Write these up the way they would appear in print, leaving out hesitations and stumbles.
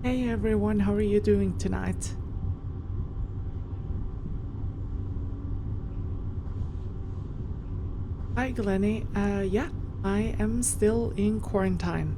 Hey everyone, how are you doing tonight? Hi Glennie, yeah, I am still in quarantine.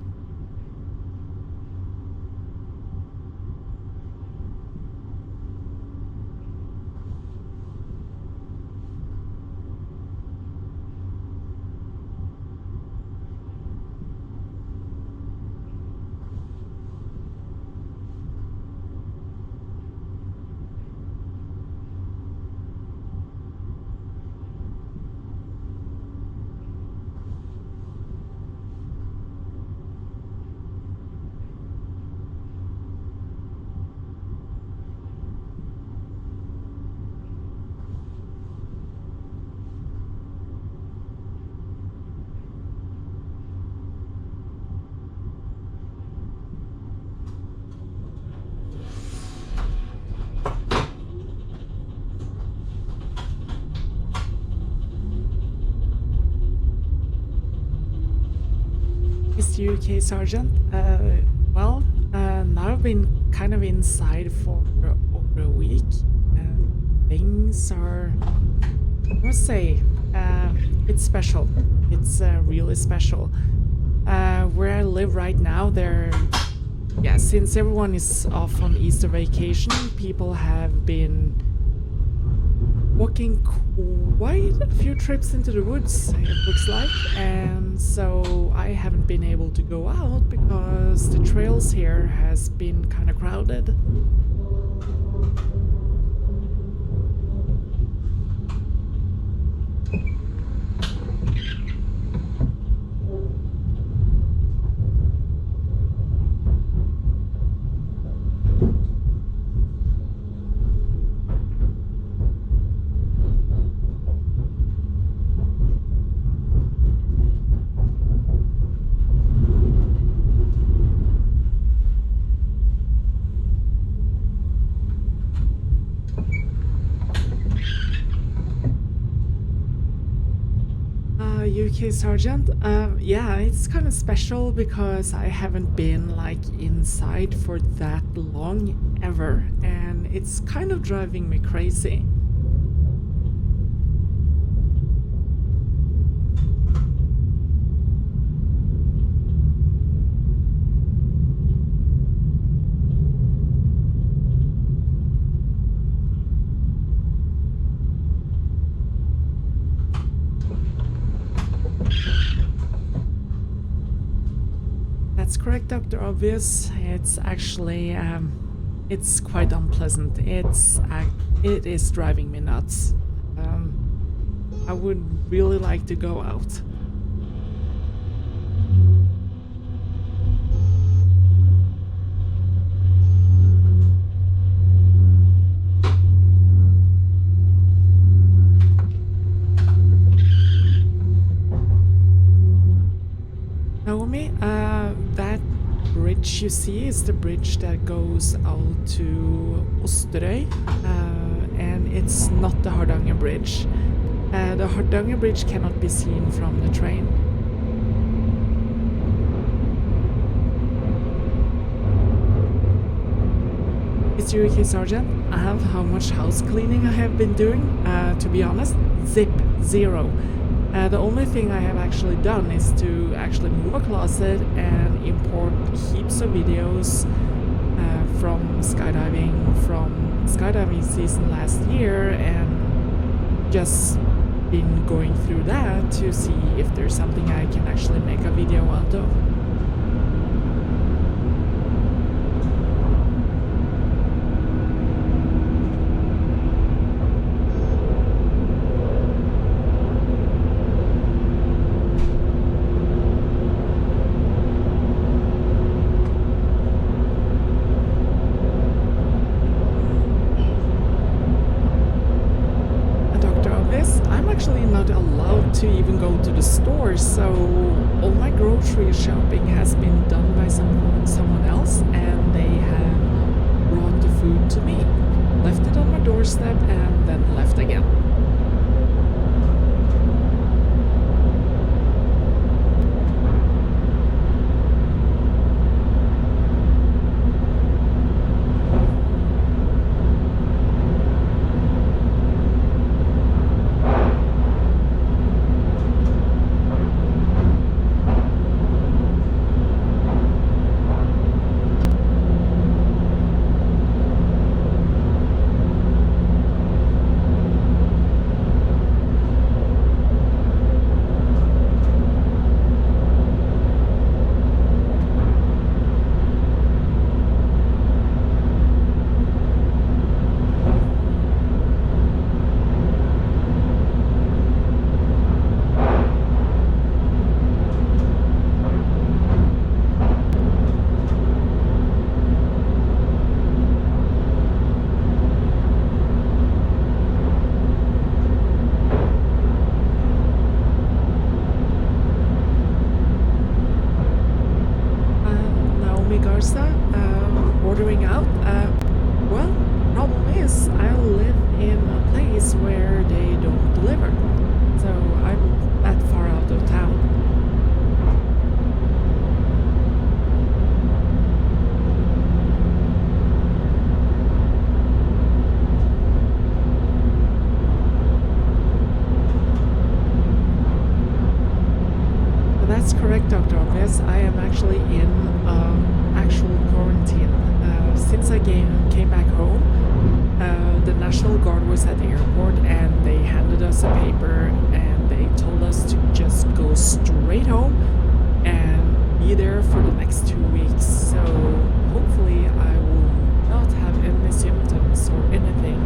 Mr. UK Sergeant, well, now I've been kind of inside for over a week. Things are, I must say, it's special. It's really special. Where I live right now, yeah, since everyone is off on Easter vacation, people have been walking quite a few trips into the woods, it looks like, and so I haven't been able to go out because the trails here has been kind of crowded. UK Sergeant, yeah, it's kind of special because I haven't been like inside for that long ever, and it's kind of driving me crazy. That's correct, Dr. Obvious. It's actually, it's quite unpleasant. It is driving me nuts. I would really like to go out. Naomi, that bridge you see is the bridge that goes out to Osterøy, and it's not the Hardanger Bridge. The Hardanger Bridge cannot be seen from the train. Mr. UK Sergeant, I have how much house cleaning I have been doing? To be honest, zero. The only thing I have actually done is to actually move a closet and import heaps of videos from skydiving season last year, and just been going through that to see if there's something I can actually make a video out of. To even go to the store, so all my grocery shopping has been done by someone else, and they have brought the food to me, left it on my doorstep, and then left again. versa, ordering out. Well, problem is I live in a place where they don't deliver, so I'm that far out of town. That's correct, Dr. Obvious. I am actually in actual quarantine. Since I came back home, the National Guard was at the airport and they handed us a paper and they told us to just go straight home and be there for the next 2 weeks. So hopefully I will not have any symptoms or anything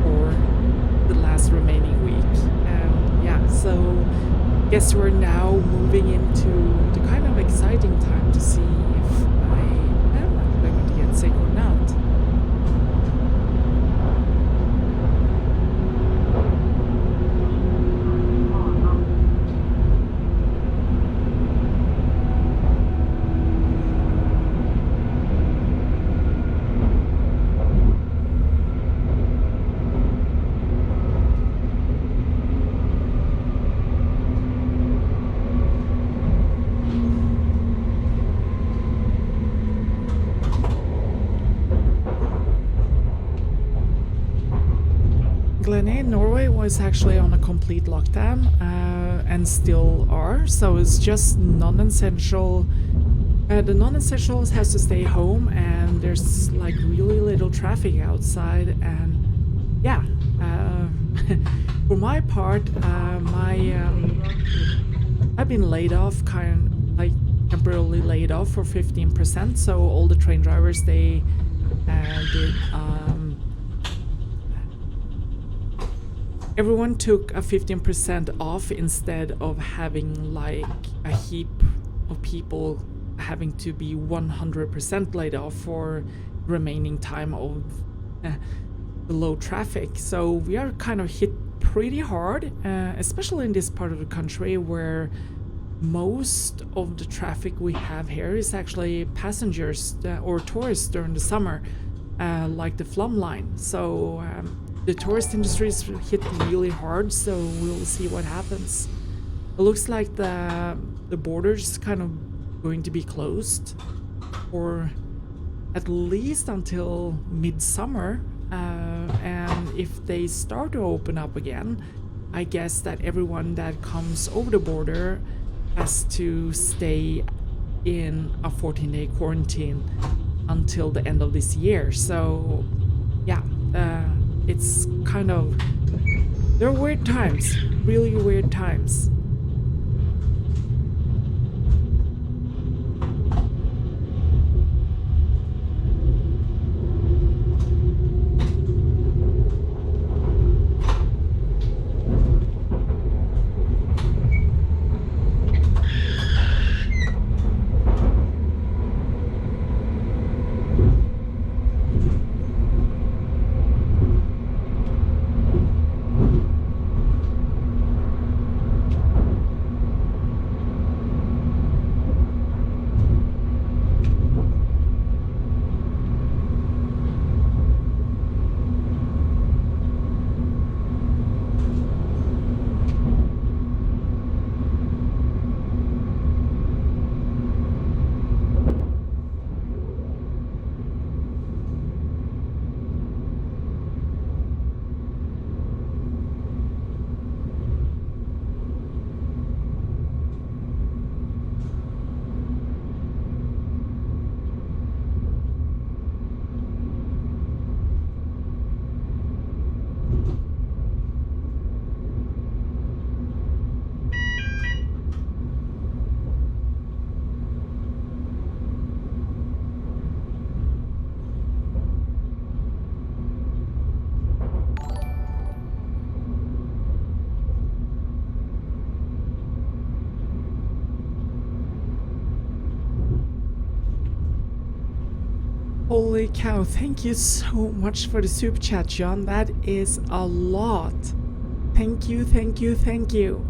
for the last remaining week. Yeah, so guess we're now moving into the kind of exciting time to see if I am actually going to get sick or not. Norway was actually on a complete lockdown and still are, so it's just non-essential. The non-essentials has to stay home and there's like really little traffic outside, and yeah, for my part, I've been laid off, temporarily laid off for 15%, so all the train drivers, they did everyone took a 15% off instead of having like a heap of people having to be 100% laid off for remaining time of the low traffic. So we are kind of hit pretty hard, especially in this part of the country where most of the traffic we have here is actually passengers or tourists during the summer, like the Flum line. So the tourist industry is hit really hard, so we'll see what happens. It looks like the border's kind of going to be closed for at least until midsummer, and if they start to open up again, I guess that everyone that comes over the border has to stay in a 14-day quarantine until the end of this year. So yeah, it's kind of, they're weird times, really weird times. Holy cow, thank you so much for the super chat, John. That is a lot. Thank you, thank you, thank you.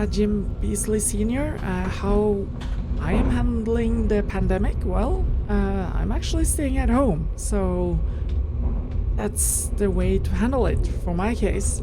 Jim Beasley Sr., how I am handling the pandemic. Well, I'm actually staying at home, so that's the way to handle it for my case.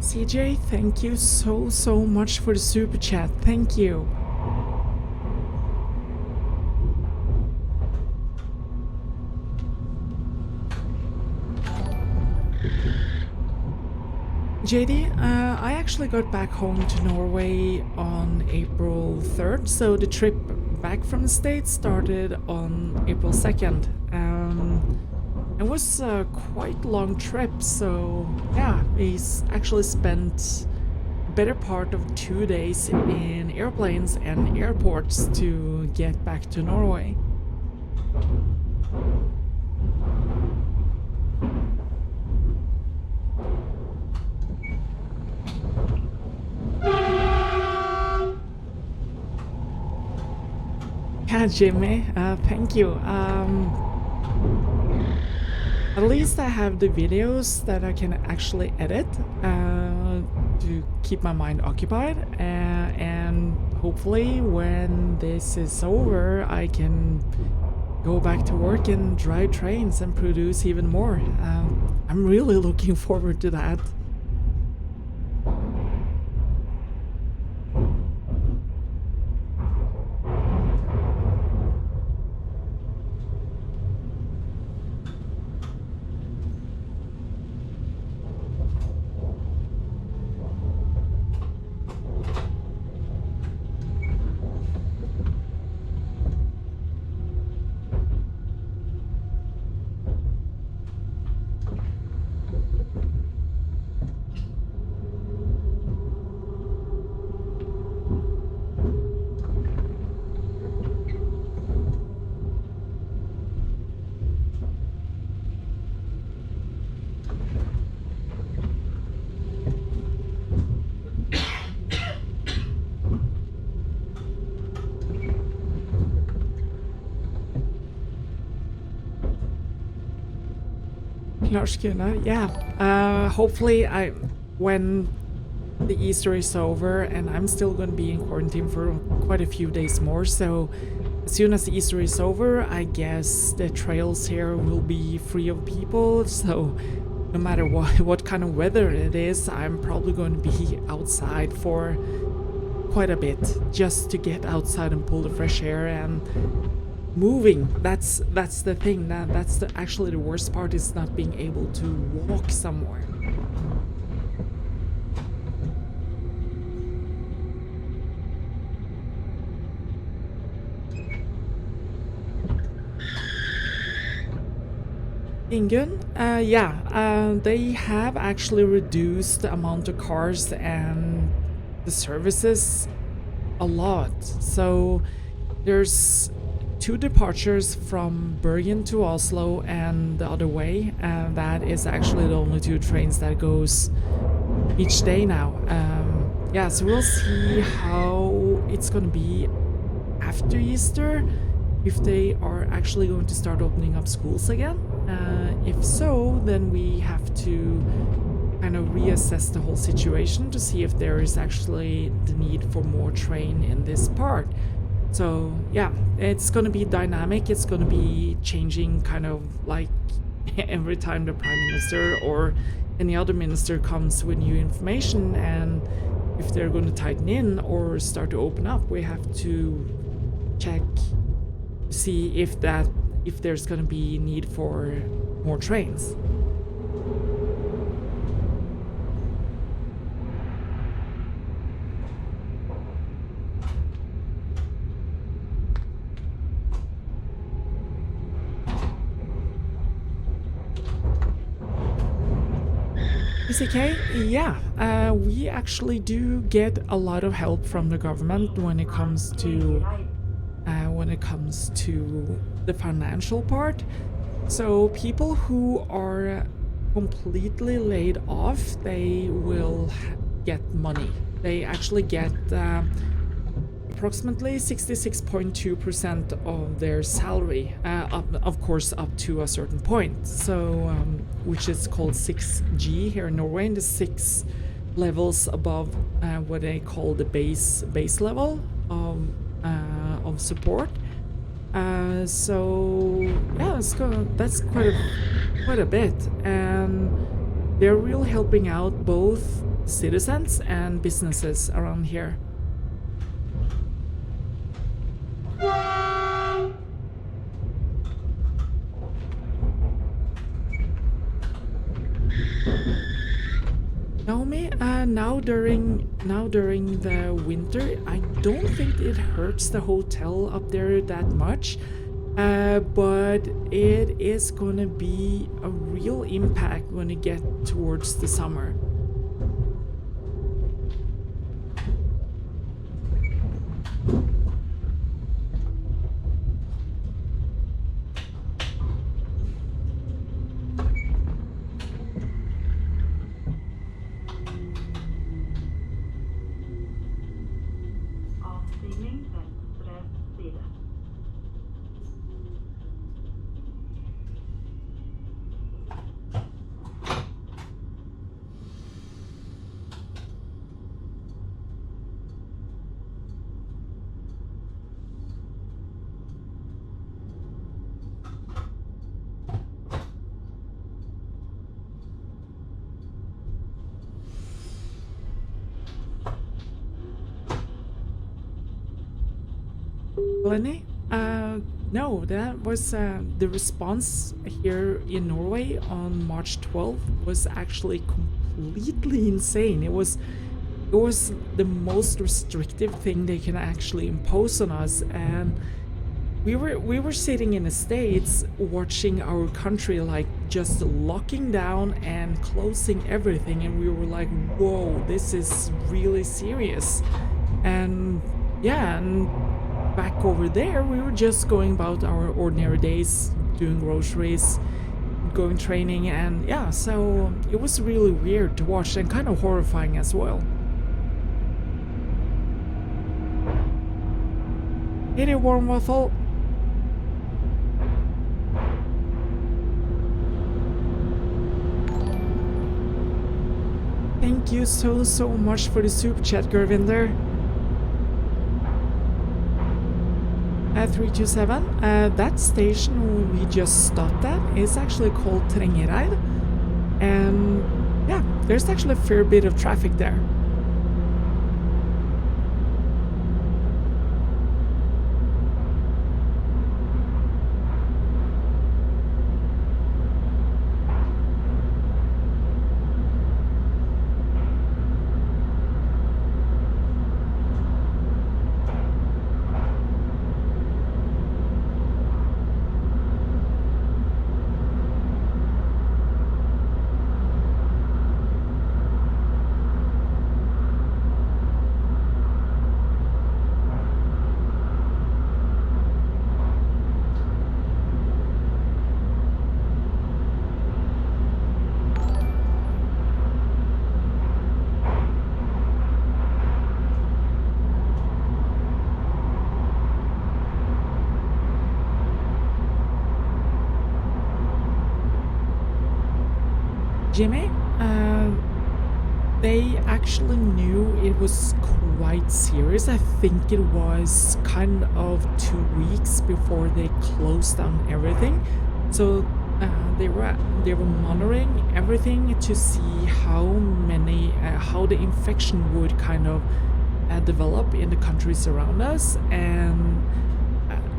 CJ, thank you so much for the super chat. Thank you. JD, I actually got back home to Norway on April 3rd, so the trip back from the States started on April 2nd. It was a quite long trip, so yeah, we actually spent a better part of 2 days in airplanes and airports to get back to Norway. Yeah, Jimmy, thank you. At least I have the videos that I can actually edit to keep my mind occupied, and hopefully when this is over I can go back to work and drive trains and produce even more. I'm really looking forward to that. Lars Gunnar, yeah. Hopefully, when the Easter is over, and I'm still going to be in quarantine for quite a few days more. So, as soon as the Easter is over, I guess the trails here will be free of people. So, no matter what kind of weather it is, I'm probably going to be outside for quite a bit, just to get outside and pull the fresh air and moving. That's the thing. That's actually the worst part, is not being able to walk somewhere. Ingun, they have actually reduced the amount of cars and the services a lot. So there's 2 departures from Bergen to Oslo and the other way, and that is actually the only 2 trains that goes each day now. So we'll see how it's gonna be after Easter, if they are actually going to start opening up schools again. If so, then we have to kind of reassess the whole situation to see if there is actually the need for more train in this part. So yeah, it's going to be dynamic. It's going to be changing kind of like every time the Prime Minister or any other minister comes with new information, and if they're going to tighten in or start to open up, we have to check, see if if there's gonna be need for more trains. PCK, yeah, we actually do get a lot of help from the government when it comes to the financial part. So people who are completely laid off, they will get money. They actually get approximately 66.2% of their salary, of course up to a certain point, so which is called 6G here in Norway, and the 6 levels above what they call the base level of support. So yeah, that's quite a bit, and they're really helping out both citizens and businesses around here. Naomi, now during the winter, I don't think it hurts the hotel up there that much, but it is gonna be a real impact when you get towards the summer. Lenny? No, that was the response here in Norway on March 12th was actually completely insane. It was the most restrictive thing they can actually impose on us, and we were sitting in the States watching our country like just locking down and closing everything, and we were like, whoa, this is really serious. And yeah, and back over there, we were just going about our ordinary days, doing groceries, going training, and yeah, so it was really weird to watch and kind of horrifying as well. Hey there, Warm Waffle. Thank you so much for the super chat, Gervinder. 327. That station we just stopped at is actually called Trengereid, and yeah, there's actually a fair bit of traffic there. Jimmy, they actually knew it was quite serious. I think it was kind of 2 weeks before they closed down everything. So they were monitoring everything to see how the infection would kind of develop in the countries around us, and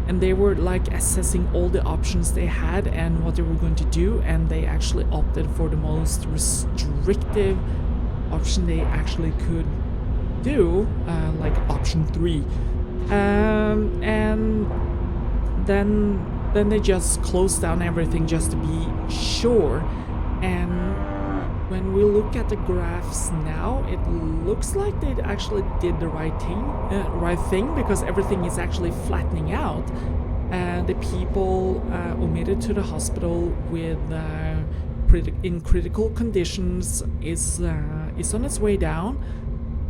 and they were like assessing all the options they had and what they were going to do, and they actually opted for the most restrictive option they actually could do, like option 3. And then they just closed down everything just to be sure. And when we look at the graphs now, it looks like they actually did the right thing, because everything is actually flattening out. The people omitted to the hospital with in critical conditions is on its way down.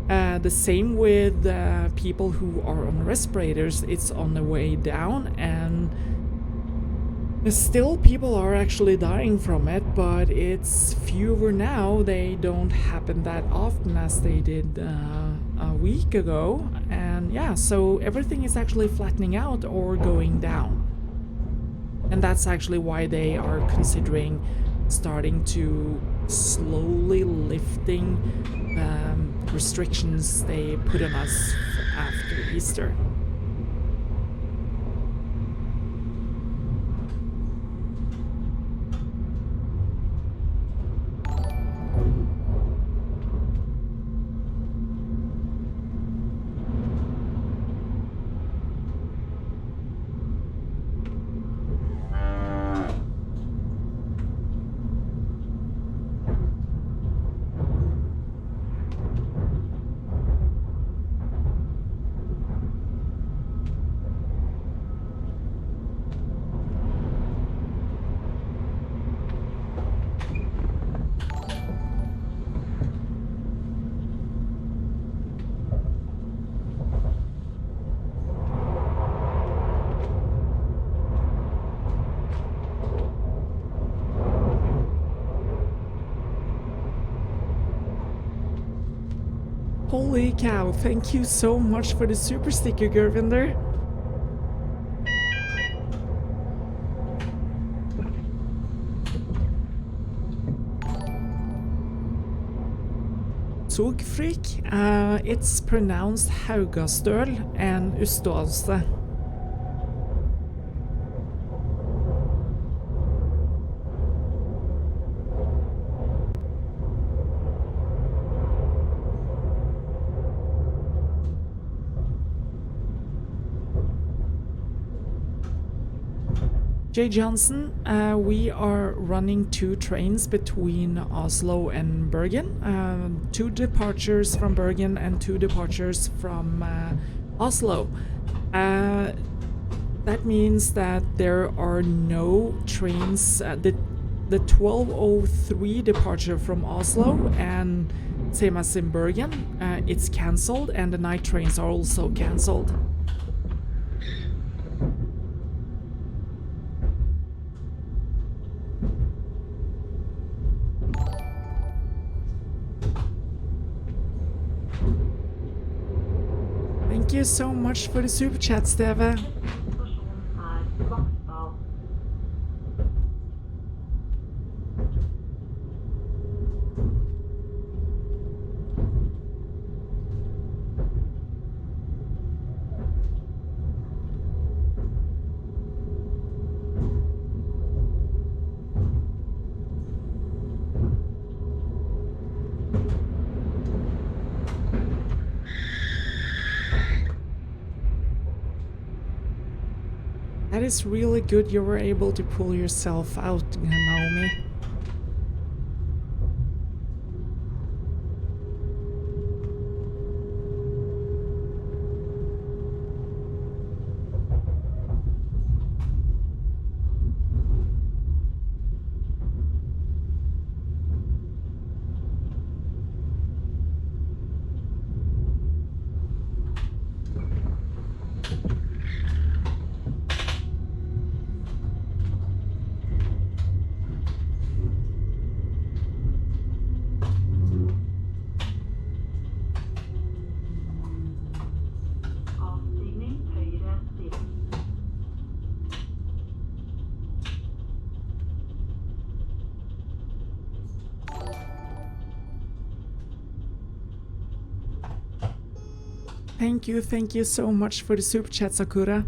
The same with people who are on respirators, it's on the way down, and still people are actually dying from it, but it's fewer now. They don't happen that often as they did a week ago, and yeah, so everything is actually flattening out or going down. And that's actually why they are considering starting to slowly lifting restrictions they put on us after Easter. Holy cow, thank you so much for the super sticker, Gervinder. Togfrik, it's pronounced Haugastøl and Ustadse. Jay Johnson, we are running 2 trains between Oslo and Bergen, 2 departures from Bergen and 2 departures from Oslo. That means that there are no trains, the 12:03 departure from Oslo, and same as in Bergen, it's cancelled, and the night trains are also cancelled. Thank you so much for the super chat, Steve. That is really good you were able to pull yourself out, Naomi. Thank you so much for the super chat, Sakura.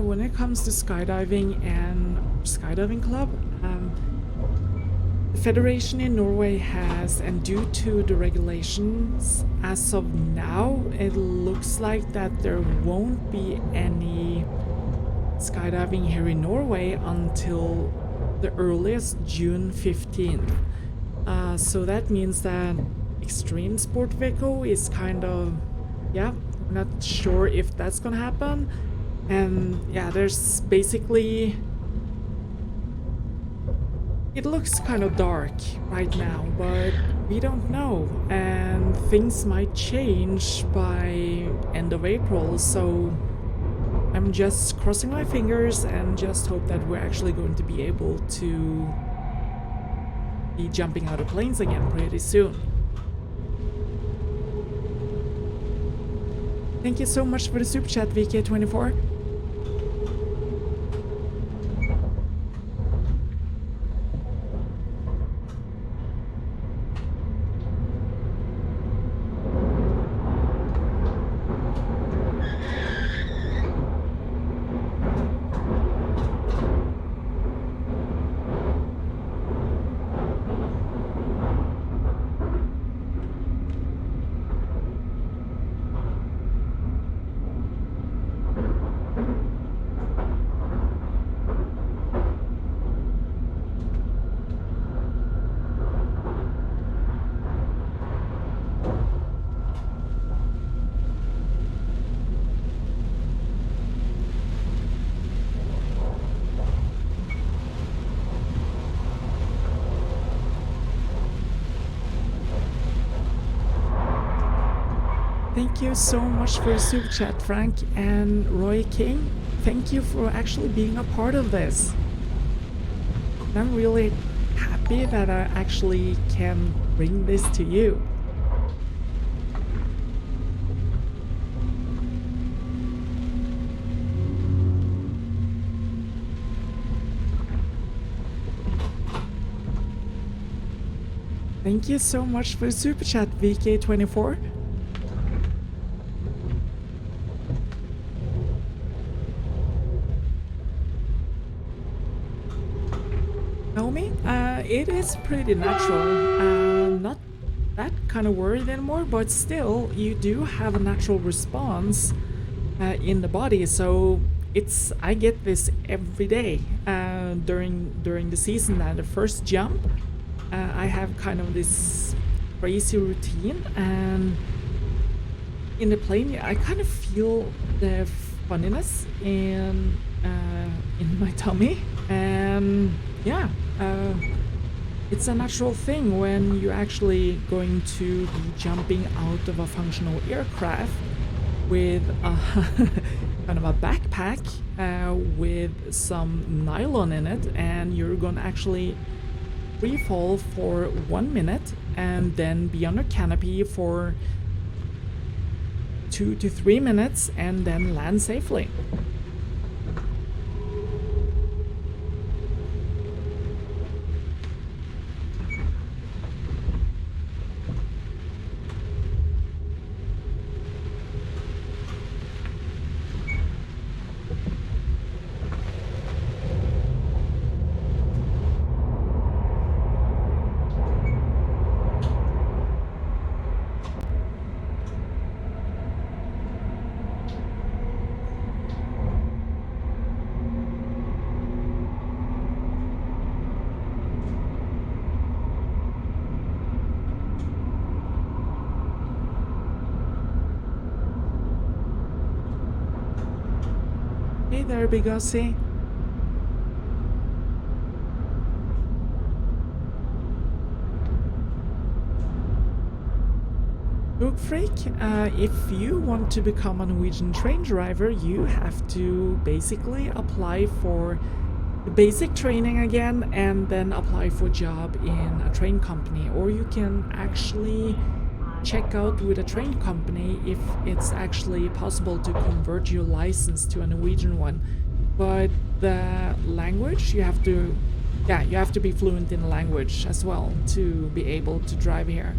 when it comes to skydiving and skydiving club, the Federation in Norway has, and due to the regulations as of now, it looks like that there won't be any skydiving here in Norway until the earliest June 15th. So that means that extreme sport vehicle is kind of, yeah, not sure if that's gonna happen. And yeah, there's basically, it looks kind of dark right now, but we don't know, and things might change by end of April, so I'm just crossing my fingers and just hope that we're actually going to be able to be jumping out of planes again pretty soon. Thank you so much for the super chat, VK24. Thank you so much for the super chat, Frank and Roy King. Thank you for actually being a part of this. I'm really happy that I actually can bring this to you. Thank you so much for the super chat, VK24. It is pretty natural. Not that kind of worried anymore, but still, you do have a natural response in the body. So it's, I get this every day during the season. And the first jump, I have kind of this crazy routine, and in the plane, I kind of feel the funniness in my tummy, and yeah. It's a natural thing when you're actually going to be jumping out of a functional aircraft with a kind of a backpack with some nylon in it, and you're gonna actually free fall for 1 minute and then be on a canopy for 2 to 3 minutes and then land safely. Hey there, Big Aussie. Freak, if you want to become a Norwegian train driver, you have to basically apply for the basic training again and then apply for a job in a train company, or you can actually check out with a train company if it's actually possible to convert your license to a Norwegian one. But the language, you have to be fluent in the language as well to be able to drive here.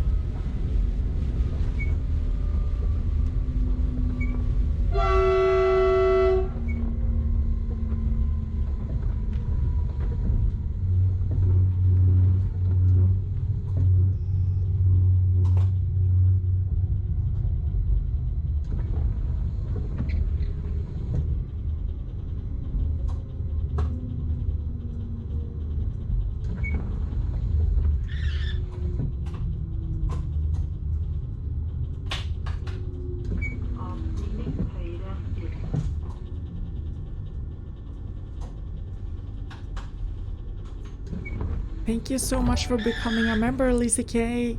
Thank you so much for becoming a member, Lisa K.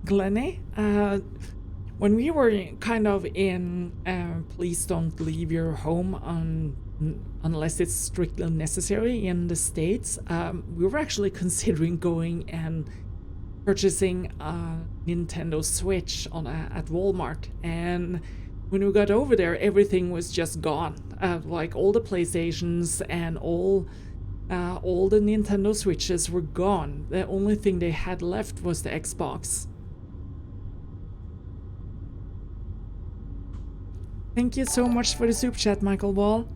Glennie, when we were kind of in please don't leave your home unless it's strictly necessary in the States, we were actually considering going and purchasing a Nintendo Switch at Walmart, and when we got over there everything was just gone, like all the PlayStations and all the Nintendo Switches were gone. The only thing they had left was the Xbox. Thank you so much for the soup chat, Michael Wall.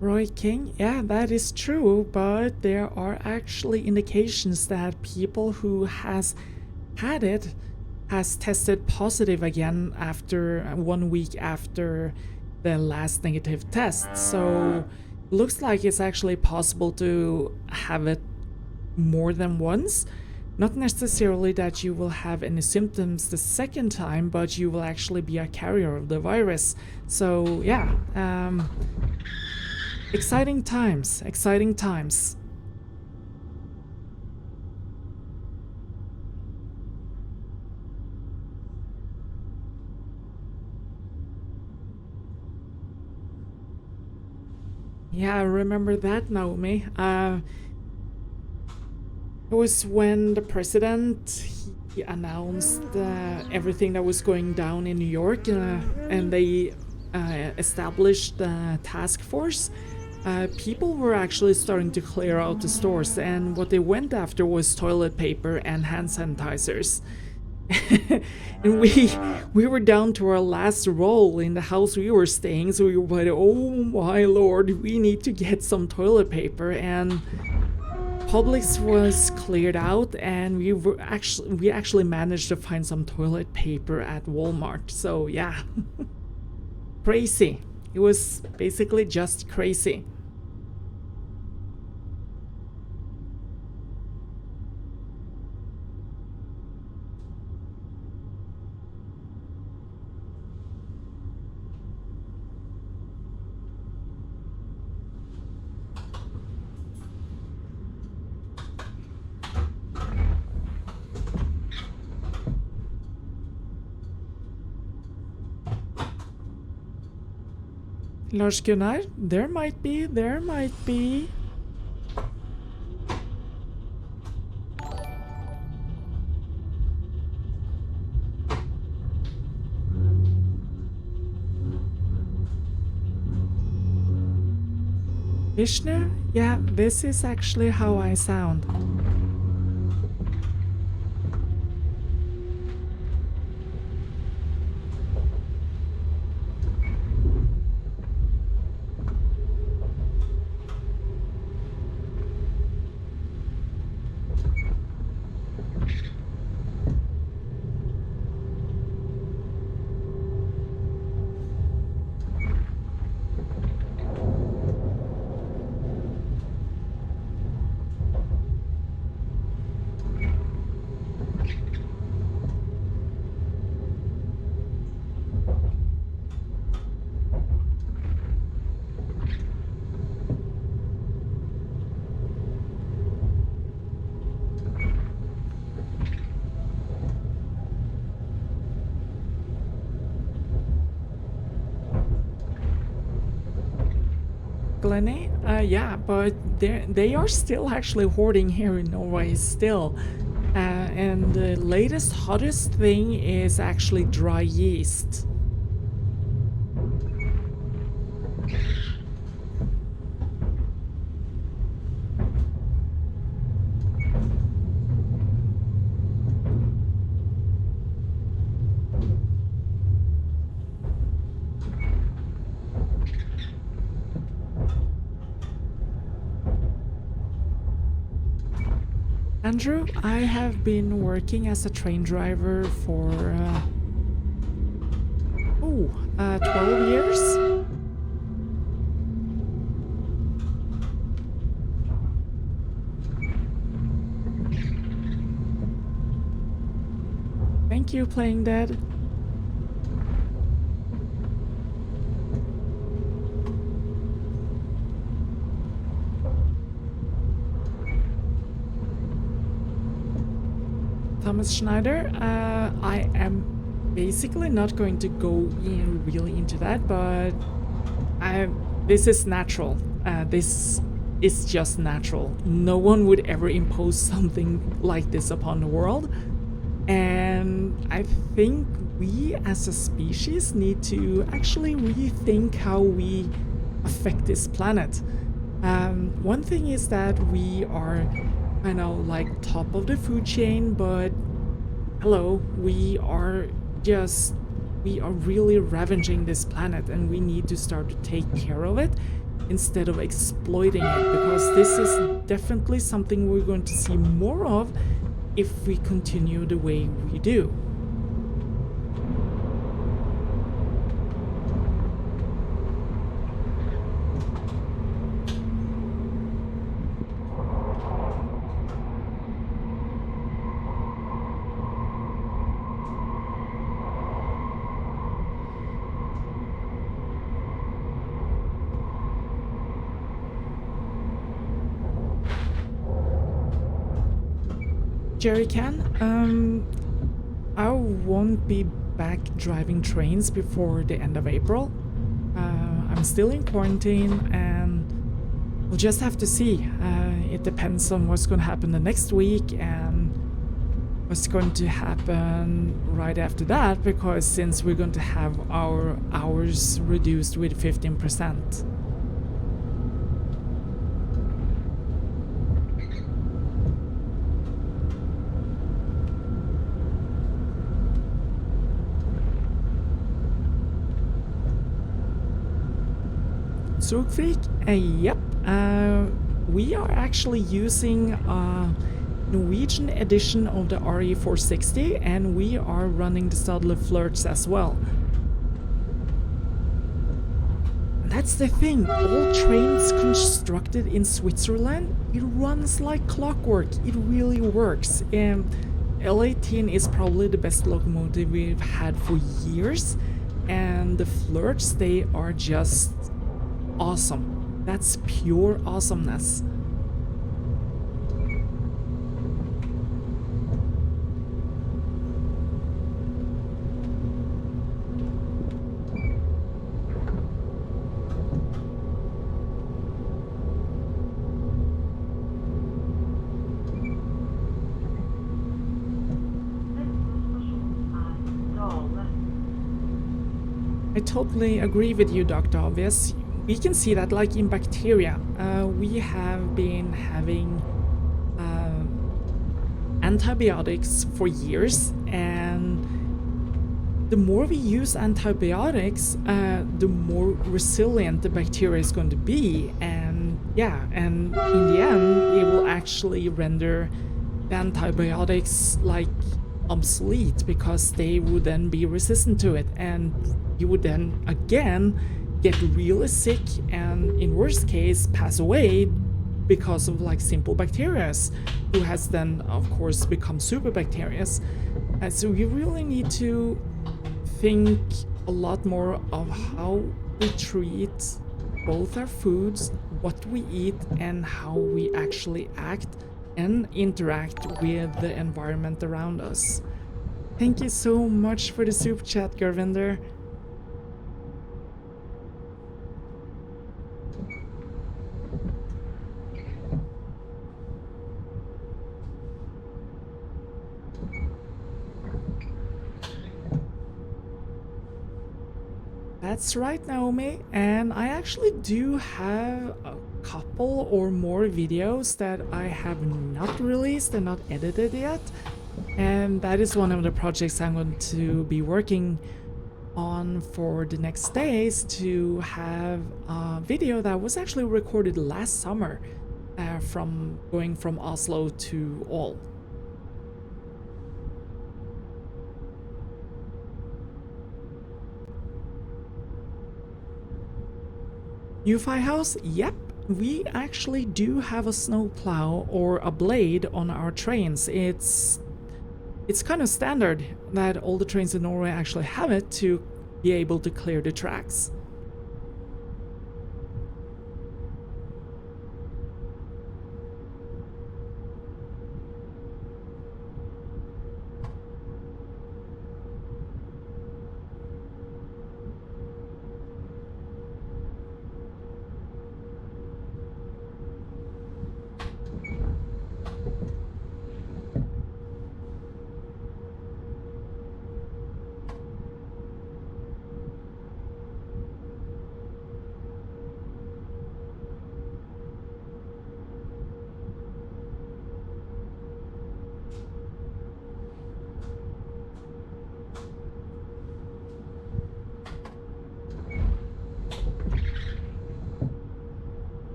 Roy King, yeah, that is true, but there are actually indications that people who has had it has tested positive again after 1 week after the last negative test. So looks like it's actually possible to have it more than once. Not necessarily that you will have any symptoms the second time, but you will actually be a carrier of the virus. So yeah, exciting times, exciting times. Yeah, I remember that, Naomi. It was when the president he announced everything that was going down in New York, and they established the task force. People were actually starting to clear out the stores, and what they went after was toilet paper and hand sanitizers. And we were down to our last roll in the house we were staying, so we were like, oh my lord, we need to get some toilet paper. And Publix was cleared out, and we actually managed to find some toilet paper at Walmart. So yeah, crazy. It was basically just crazy. Lars Gunnar, there might be. Vishnu? Yeah, this is actually how I sound. Glenny. Yeah, but they are still actually hoarding here in Norway still. And the latest hottest thing is actually dry yeast. Andrew, I have been working as a train driver for 12 years. Thank you, Playing Dead. Thomas Schneider, I am basically not going to go in really into that, but this is natural. This is just natural. No one would ever impose something like this upon the world. And I think we as a species need to actually rethink how we affect this planet. One thing is that we are kind of like top of the food chain, but hello, we are really ravaging this planet, and we need to start to take care of it instead of exploiting it, because this is definitely something we're going to see more of if we continue the way we do. Jerry can. I won't be back driving trains before the end of April. I'm still in quarantine, and we'll just have to see. It depends on what's going to happen the next week and what's going to happen right after that, because since we're going to have our hours reduced with 15%. Zugfreak? Yep. We are actually using a Norwegian edition of the RE460, and we are running the Stadler Flirts as well. And that's the thing, all trains constructed in Switzerland, it runs like clockwork. It really works. L18 is probably the best locomotive we've had for years, and the Flirts, they are just awesome. That's pure awesomeness. I totally agree with you, Dr. Obvious. We can see that like in bacteria. We have been having antibiotics for years, and the more we use antibiotics, the more resilient the bacteria is going to be, and yeah, and in the end it will actually render the antibiotics like obsolete, because they would then be resistant to it, and you would then again get really sick and in worst case pass away because of like simple bacteria, who has then of course become super bacteria. So we really need to think a lot more of how we treat both our foods, what we eat, and how we actually act and interact with the environment around us. Thank you so much for the super chat, Gervinder. That's right, Naomi, and I actually do have a couple or more videos that I have not released and not edited yet, and that is one of the projects I'm going to be working on for the next days, to have a video that was actually recorded last summer from going from Oslo to Ål. UFI house? Yep, we actually do have a snowplow or a blade on our trains. It's kind of standard that all the trains in Norway actually have it to be able to clear the tracks.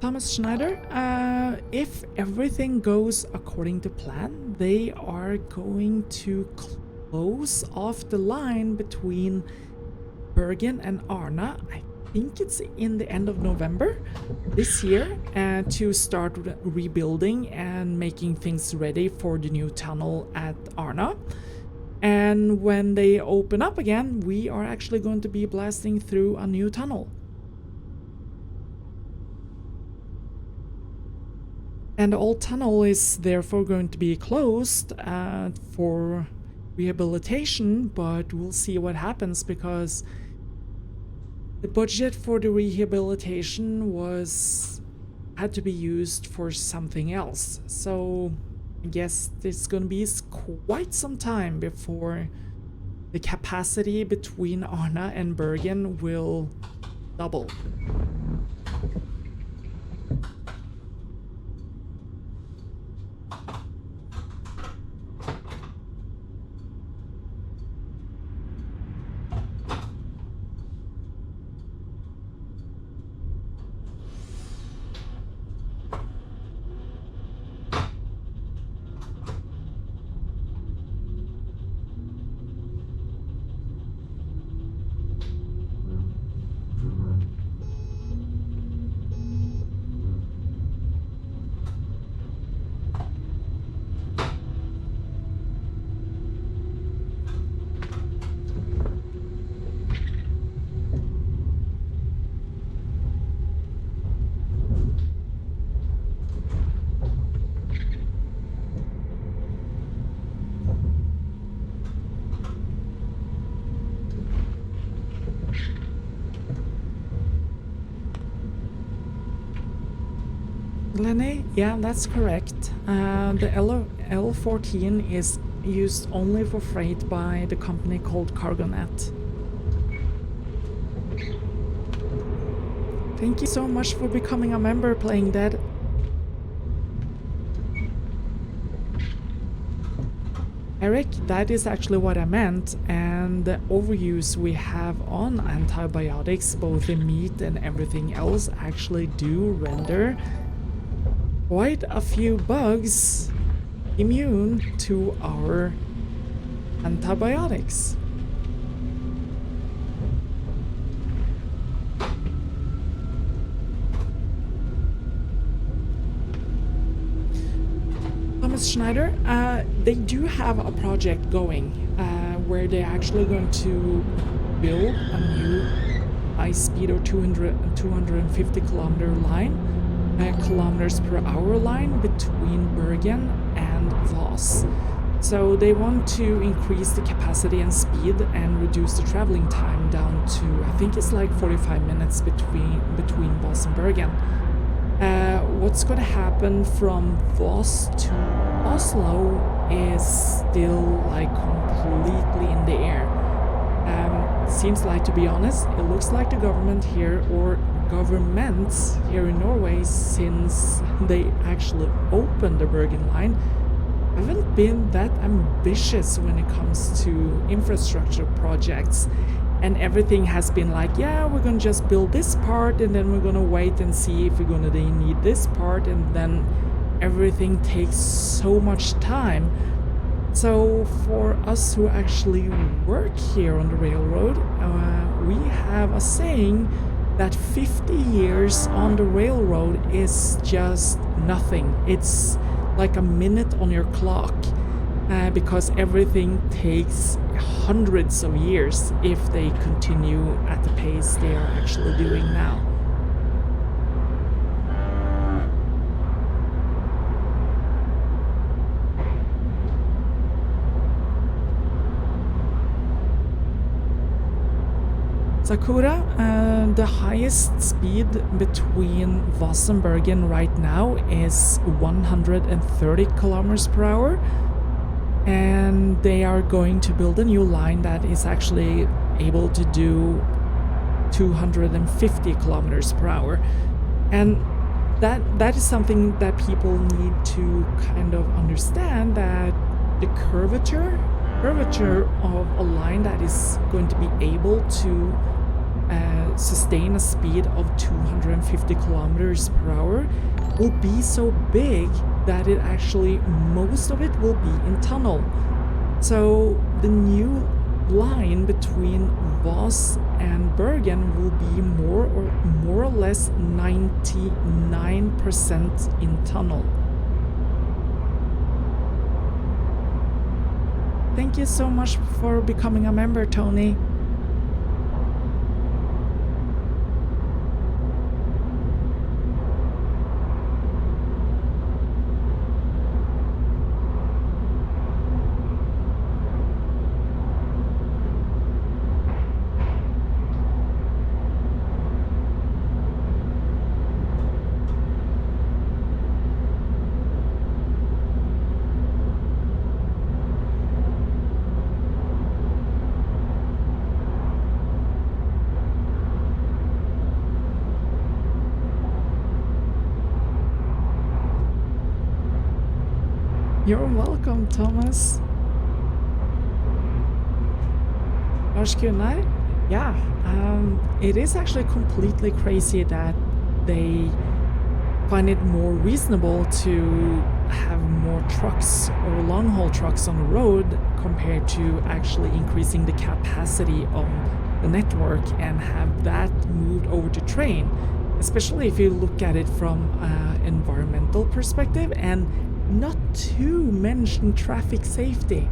Thomas Schneider, if everything goes according to plan, they are going to close off the line between Bergen and Arna. I think it's in the end of November this year, to start rebuilding and making things ready for the new tunnel at Arna. And when they open up again, we are actually going to be blasting through a new tunnel. And the old tunnel is therefore going to be closed for rehabilitation, but we'll see what happens, because the budget for the rehabilitation had to be used for something else. So I guess it's going to be quite some time before the capacity between Arna and Bergen will double. Lenny, yeah, that's correct. The L14 is used only for freight by the company called CargoNet. Thank you so much for becoming a member, Playing Dead. Eric, that is actually what I meant, and the overuse we have on antibiotics, both in meat and everything else, actually do render quite a few bugs immune to our antibiotics. Thomas Schneider, they do have a project going where they're actually going to build a new high-speed or 250 kilometer line, kilometers per hour line between Bergen and Voss. So they want to increase the capacity and speed and reduce the traveling time down to, I think it's like 45 minutes between Voss and Bergen. What's going to happen from Voss to Oslo is still like completely in the air. Seems like, to be honest, it looks like the government here, or governments here in Norway, since they actually opened the Bergen line, haven't been that ambitious when it comes to infrastructure projects. And everything has been like, yeah, we're gonna just build this part, and then we're gonna wait and see if we're gonna need this part, and then everything takes so much time. So for us who actually work here on the railroad, we have a saying that 50 years on the railroad is just nothing. It's like a minute on your clock, because everything takes hundreds of years if they continue at the pace they are actually doing now. Sakura, the highest speed between Voss and Bergen right now is 130 kilometers per hour, and they are going to build a new line that is actually able to do 250 kilometers per hour. And that is something that people need to kind of understand, that the curvature of a line that is going to be able to sustain a speed of 250 kilometers per hour will be so big that it actually, most of it will be in tunnel. So the new line between Voss and Bergen will be more or less 99% in tunnel. Thank you so much for becoming a member, Tony. You're welcome, Thomas. Lars Gunnar, yeah, it is actually completely crazy that they find it more reasonable to have more trucks or long-haul trucks on the road compared to actually increasing the capacity of the network and have that moved over to train, especially if you look at it from an environmental perspective, and not to mention traffic safety.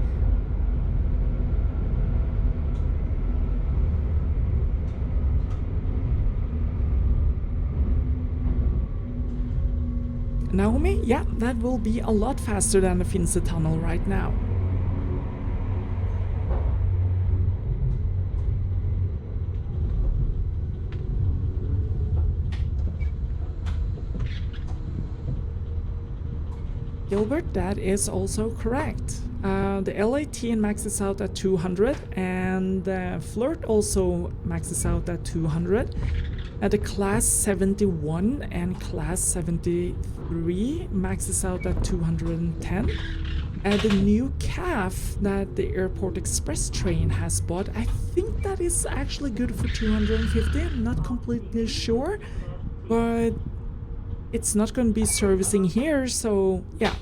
Naomi, yeah, that will be a lot faster than the Finse tunnel right now. Gilbert, that is also correct. The L18 maxes out at 200, and Flirt also maxes out at 200. The Class 71 and Class 73 maxes out at 210. The new CAF that the Airport Express train has bought, I think that is actually good for 250. I'm not completely sure, but it's not going to be servicing here, so yeah.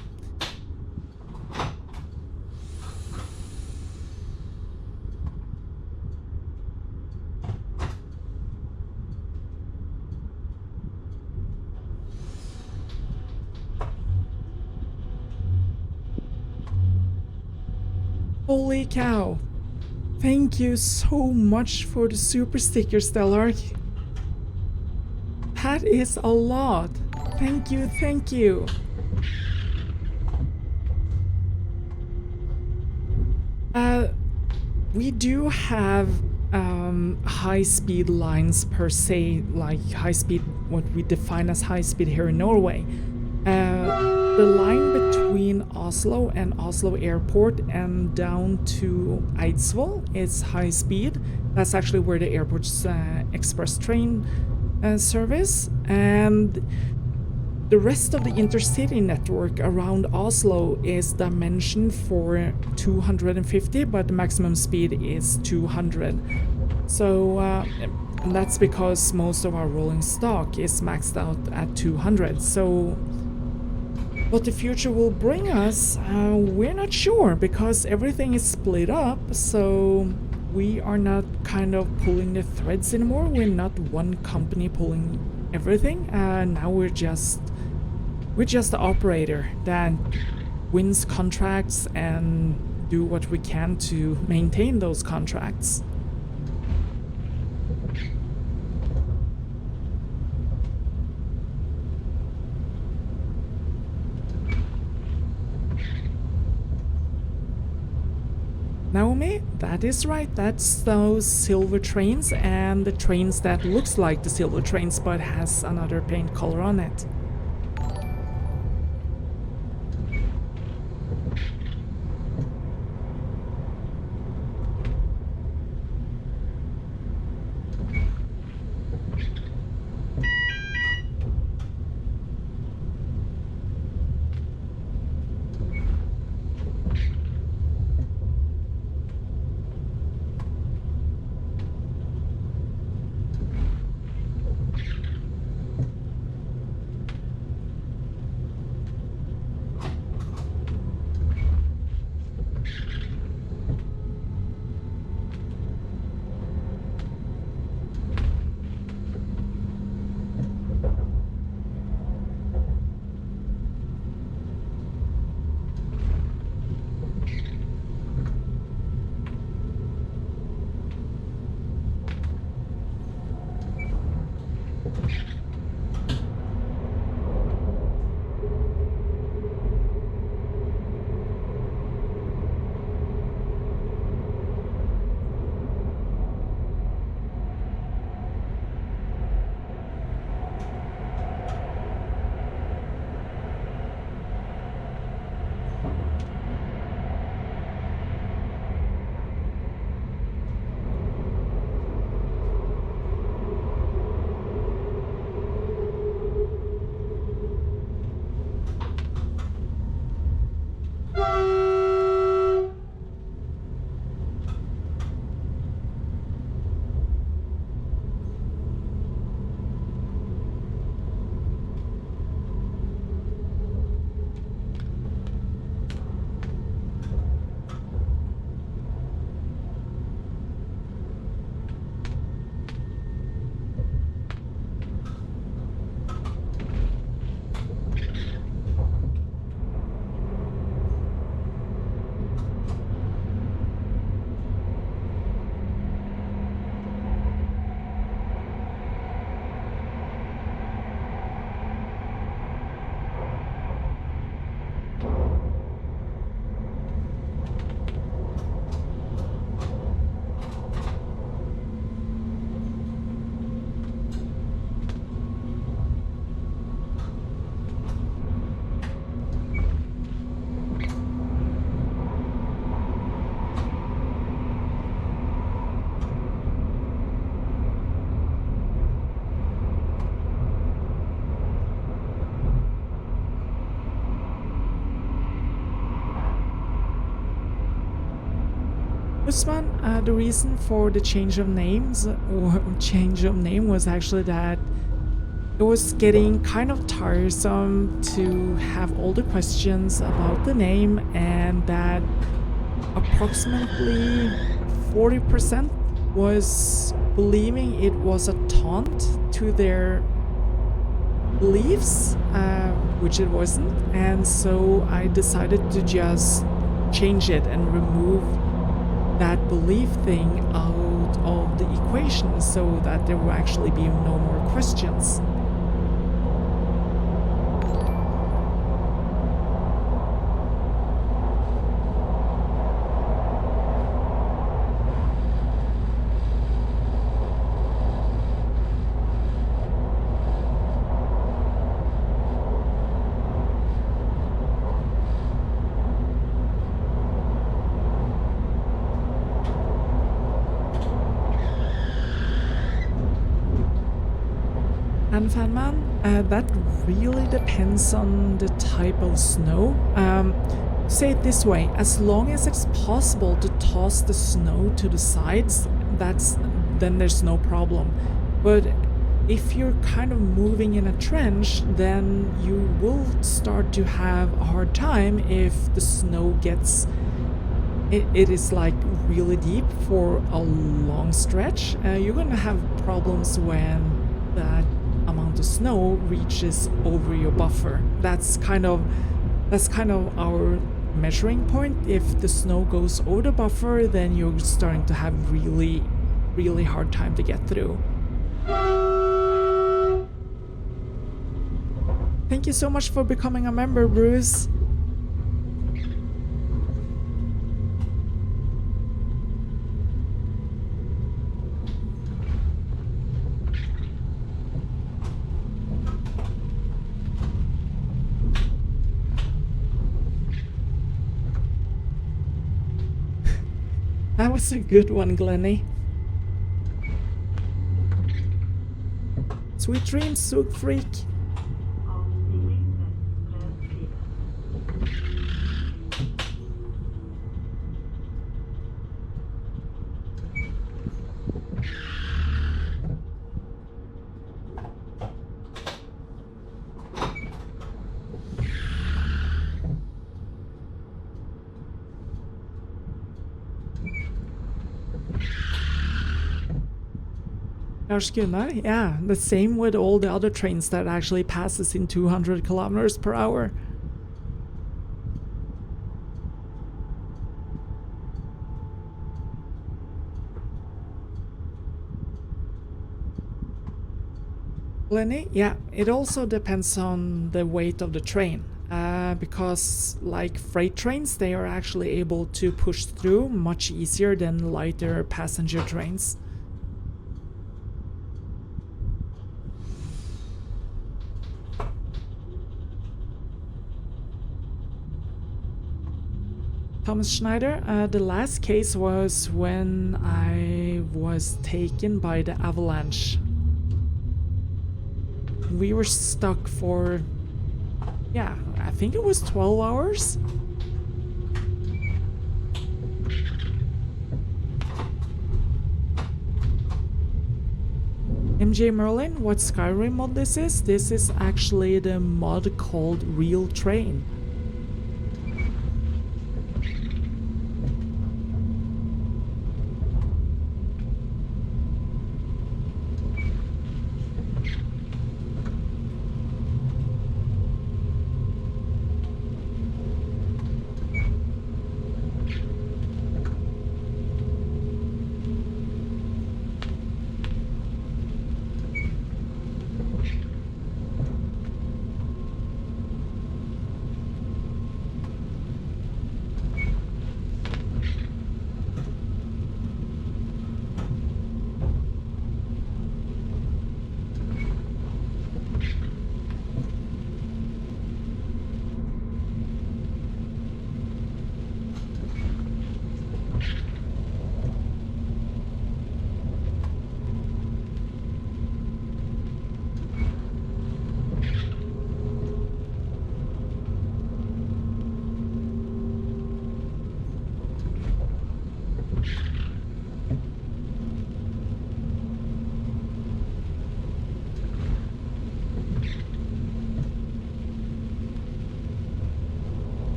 Holy cow. Thank you so much for the super sticker, Stellark. That is a lot. Thank you, thank you. We do have high-speed lines per se, like high-speed, what we define as high-speed here in Norway. the line between Oslo and Oslo Airport and down to Eidsvoll is high speed. That's actually where the airport's express train service, and the rest of the intercity network around Oslo is dimensioned for 250, but the maximum speed is 200. So, and that's because most of our rolling stock is maxed out at 200. So, what the future will bring us, we're not sure, because everything is split up, so we are not kind of pulling the threads anymore. We're not one company pulling everything. Now we're just the operator that wins contracts and do what we can to maintain those contracts. Naomi, that is right. That's those silver trains and the trains that looks like the silver trains but has another paint color on it. Usman, the reason for the change of names or change of name was actually that it was getting kind of tiresome to have all the questions about the name, and that approximately 40% was believing it was a taunt to their beliefs, which it wasn't, and so I decided to just change it and remove that belief thing out of the equation so that there will actually be no more questions. Fanman, that really depends on the type of snow. Say it this way, as long as it's possible to toss the snow to the sides, then there's no problem. But if you're kind of moving in a trench, then you will start to have a hard time if the snow gets... It is like really deep for a long stretch. You're gonna have problems when that amount of snow reaches over your buffer. That's kind of our measuring point. If the snow goes over the buffer, then you're starting to have really hard time to get through. Thank you so much for becoming a member, Bruce. That was a good one, Glenny. Sweet dreams, Sook Freak. Yeah, the same with all the other trains that actually passes in 200 kilometers per hour. Lenny, yeah, it also depends on the weight of the train. Because like freight trains, they are actually able to push through much easier than lighter passenger trains. Thomas Schneider, the last case was when I was taken by the Avalanche. We were stuck for, yeah, I think it was 12 hours. MJ Merlin, what Skyrim mod this is? This is actually the mod called Real Train.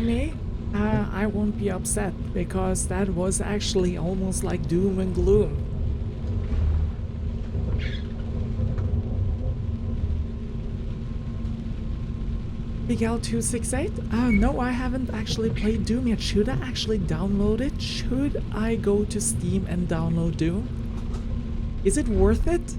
Me, I won't be upset because that was actually almost like doom and gloom. Big L268? No, I haven't actually played Doom yet. Should I actually download it? Should I go to Steam and download Doom? Is it worth it?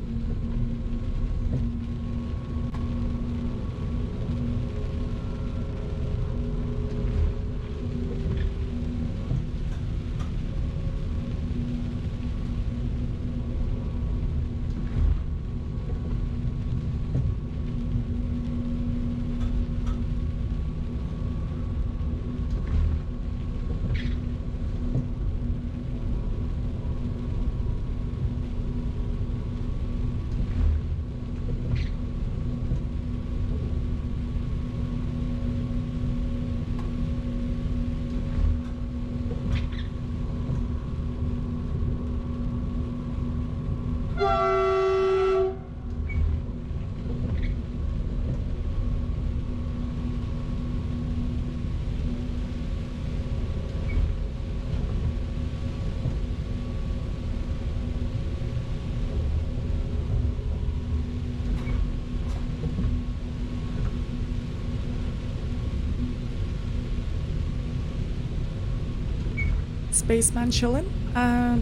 Spaceman chillin'.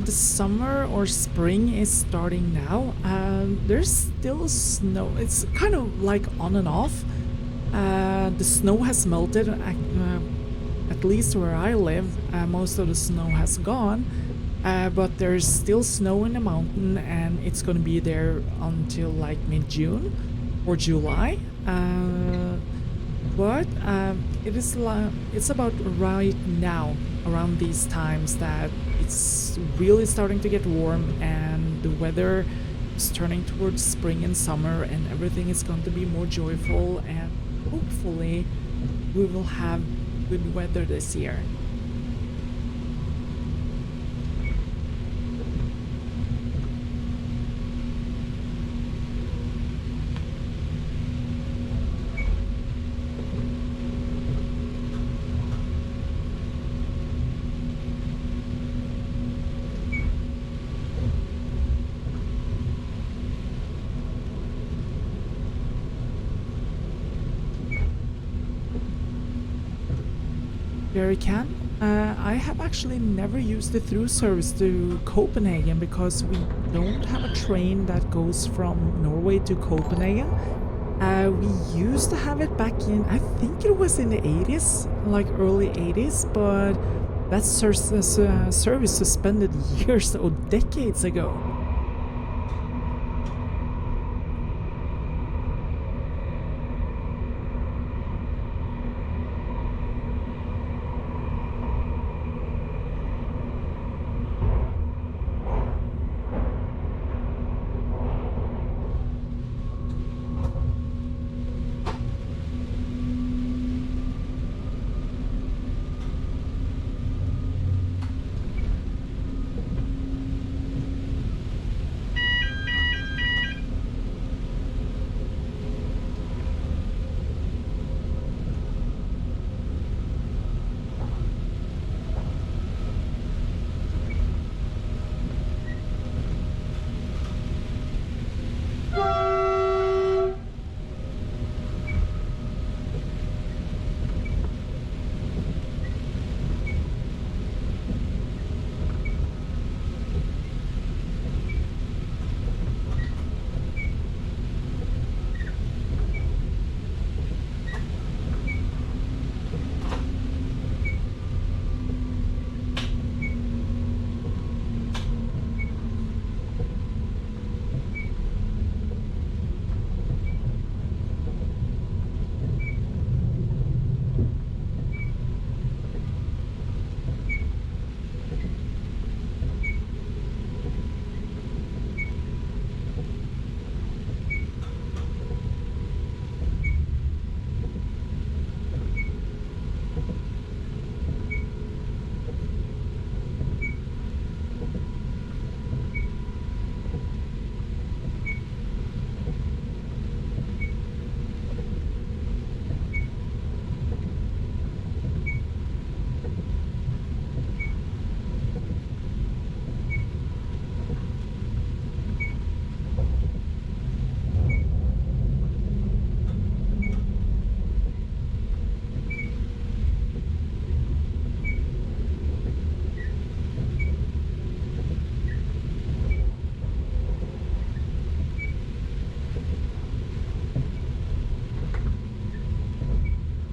The summer or spring is starting now. There's still snow. It's kind of like on and off. The snow has melted, at least where I live. Most of the snow has gone. But there's still snow in the mountain, and it's gonna be there until like mid-June or July. But it's about right now, around these times, that it's really starting to get warm and the weather is turning towards spring and summer, and everything is going to be more joyful, and hopefully we will have good weather this year. Very can. I have actually never used the through service to Copenhagen because we don't have a train that goes from Norway to Copenhagen. We used to have it back in, I think it was in the 80s, like early 80s, but that service suspended years or decades ago.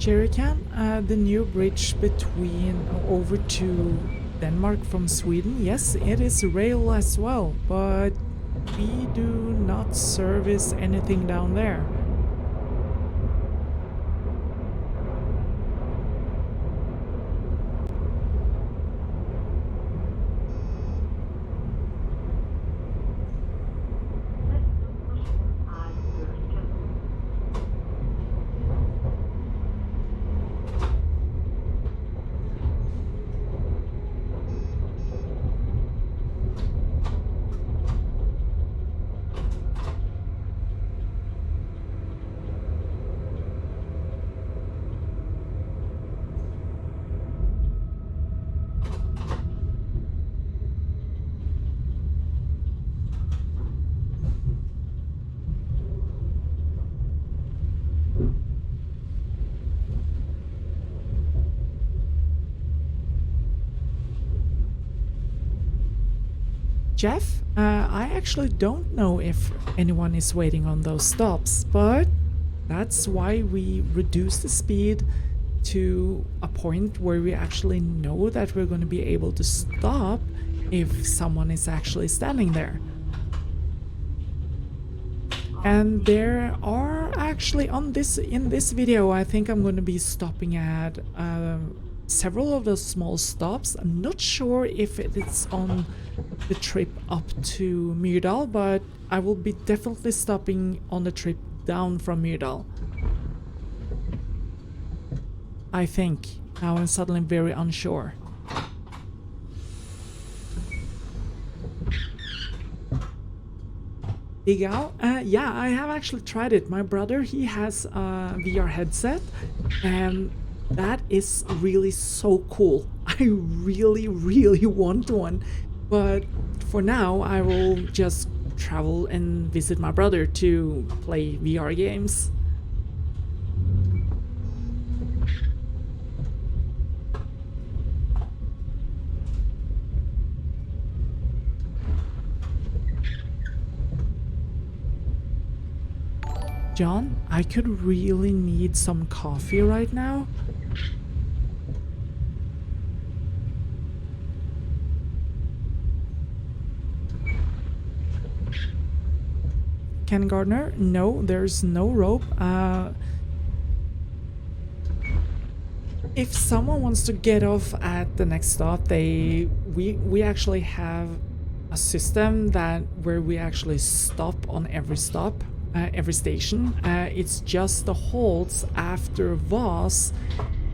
Jerrycan, the new bridge between over to Denmark from Sweden, yes, it is rail as well, but we do not service anything down there. Jeff, I actually don't know if anyone is waiting on those stops, but that's why we reduce the speed to a point where we actually know that we're going to be able to stop if someone is actually standing there. And there are actually in this video, I think I'm going to be stopping at several of those small stops. I'm not sure if it's on the trip up to Myrdal, but I will be definitely stopping on the trip down from Myrdal. I think. Now I'm suddenly very unsure. Dig out? Yeah, I have actually tried it. My brother, he has a VR headset, and that is really so cool. I really, really want one. But for now, I will just travel and visit my brother to play VR games. John, I could really need some coffee right now. Ken Gardner? No, there's no rope. If someone wants to get off at the next stop, we actually have a system that where we actually stop on every stop. Every station. It's just the halts after Voss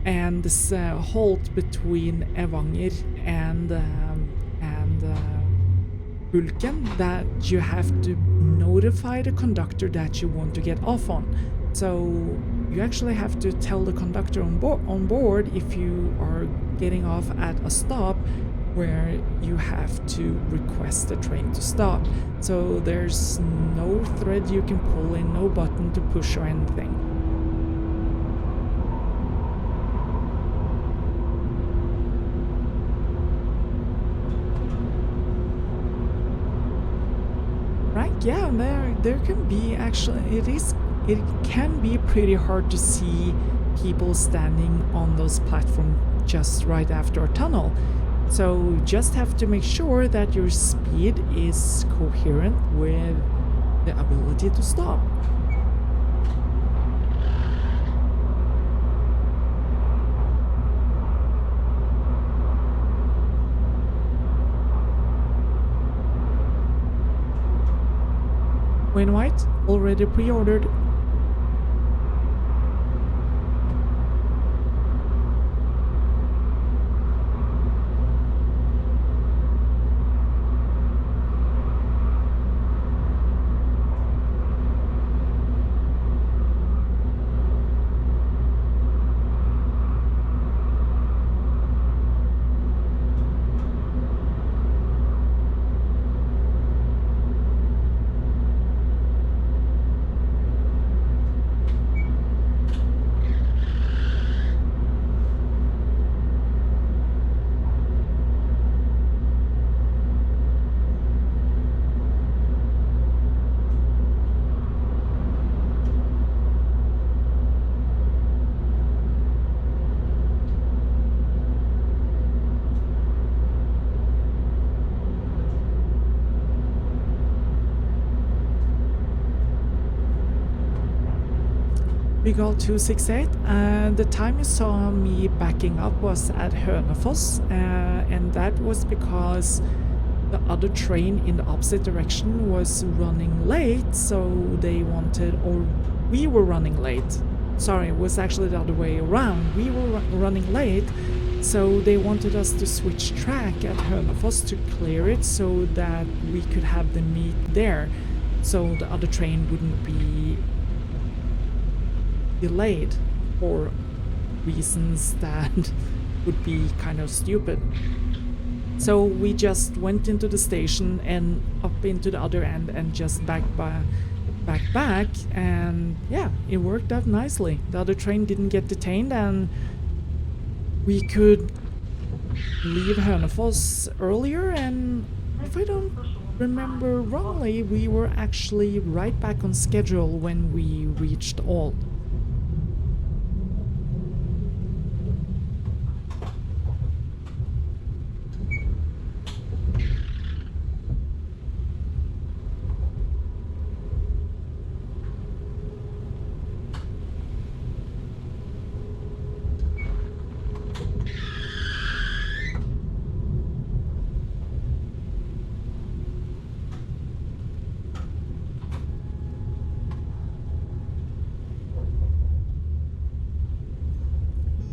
and this halt between Evanger and Bulken that you have to notify the conductor that you want to get off on. So you actually have to tell the conductor on board if you are getting off at a stop where you have to request the train to stop. So there's no thread you can pull in, no button to push or anything. Right, yeah, there can be actually, it can be pretty hard to see people standing on those platforms just right after a tunnel. So just have to make sure that your speed is coherent with the ability to stop. Wainwright, already pre-ordered. Myrdal 268. The time you saw me backing up was at Hønefoss, and that was because the other train in the opposite direction was running late, so they wanted, or we were running late. Sorry, it was actually the other way around. We were running late, so they wanted us to switch track at Hønefoss to clear it so that we could have the meet there, so the other train wouldn't be delayed for reasons that would be kind of stupid. So we just went into the station and up into the other end and just back, and yeah, it worked out nicely. The other train didn't get detained and we could leave Hønefoss earlier and If I don't remember wrongly, we were actually right back on schedule when we reached Ål.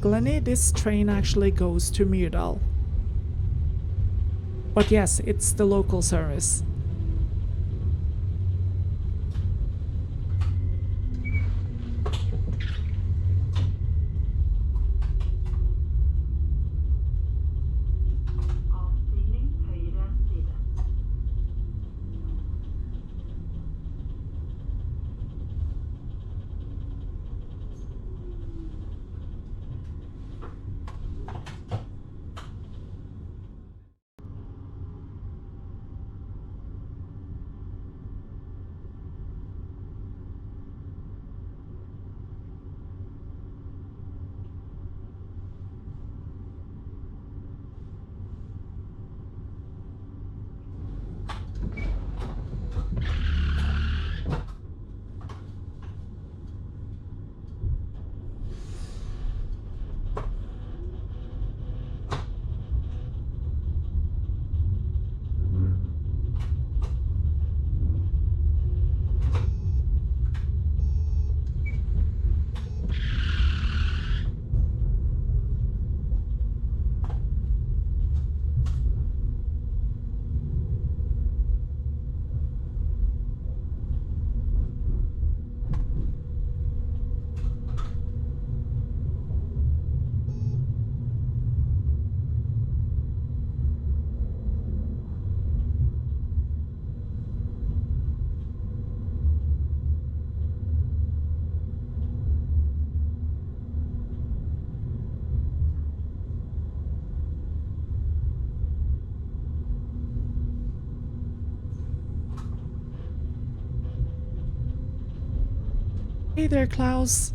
Glenny, this train actually goes to Myrdal. But yes, it's the local service. Hey there, Klaus.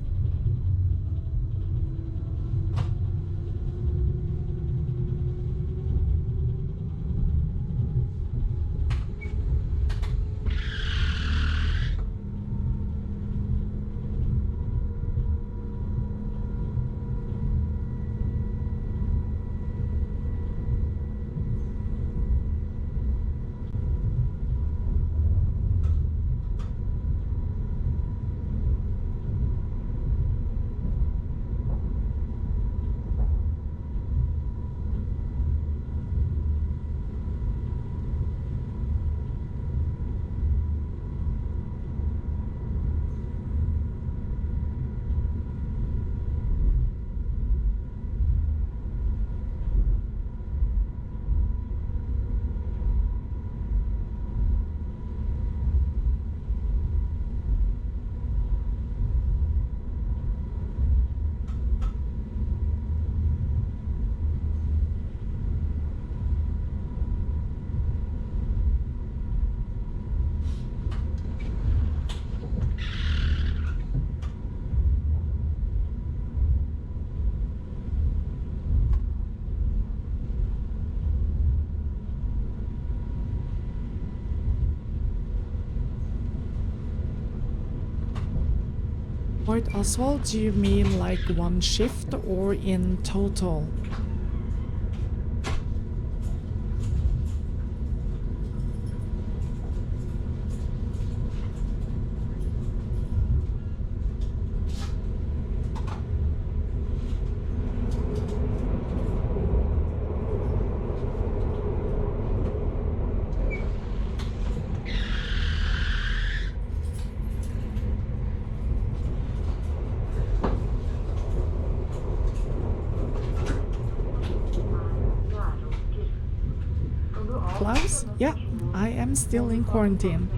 Wait, Oswald, do you mean like one shift or in total? Klaus? Yeah, I am still in quarantine.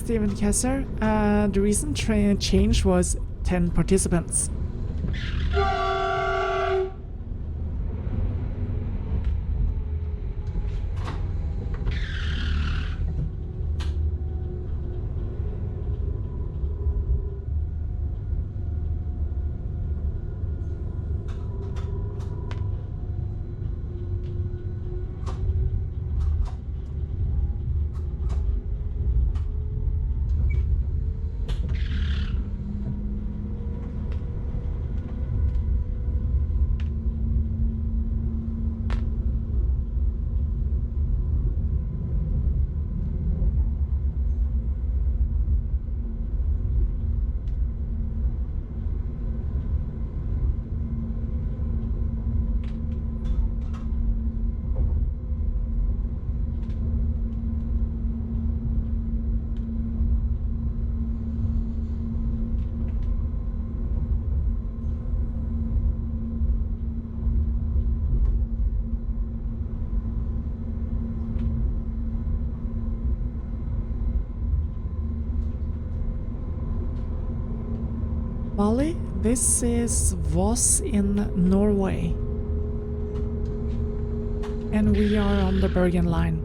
the event caster. The recent change was 10 participants. Molly, this is Voss in Norway. And we are on the Bergen line.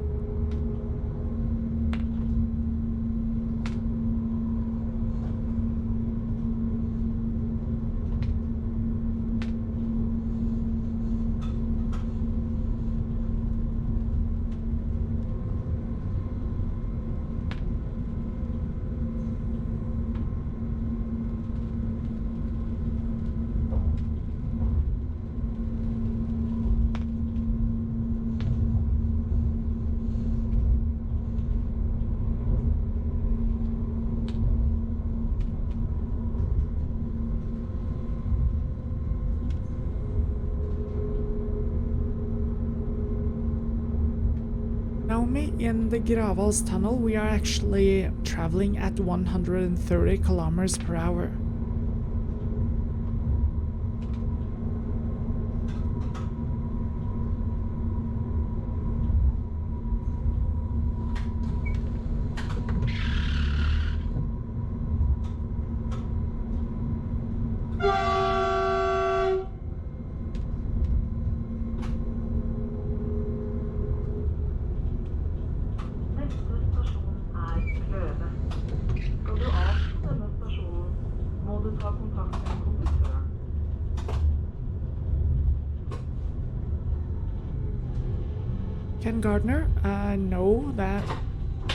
In the Gravals tunnel, we are actually traveling at 130 kilometers per hour. Ken Gardner, know that,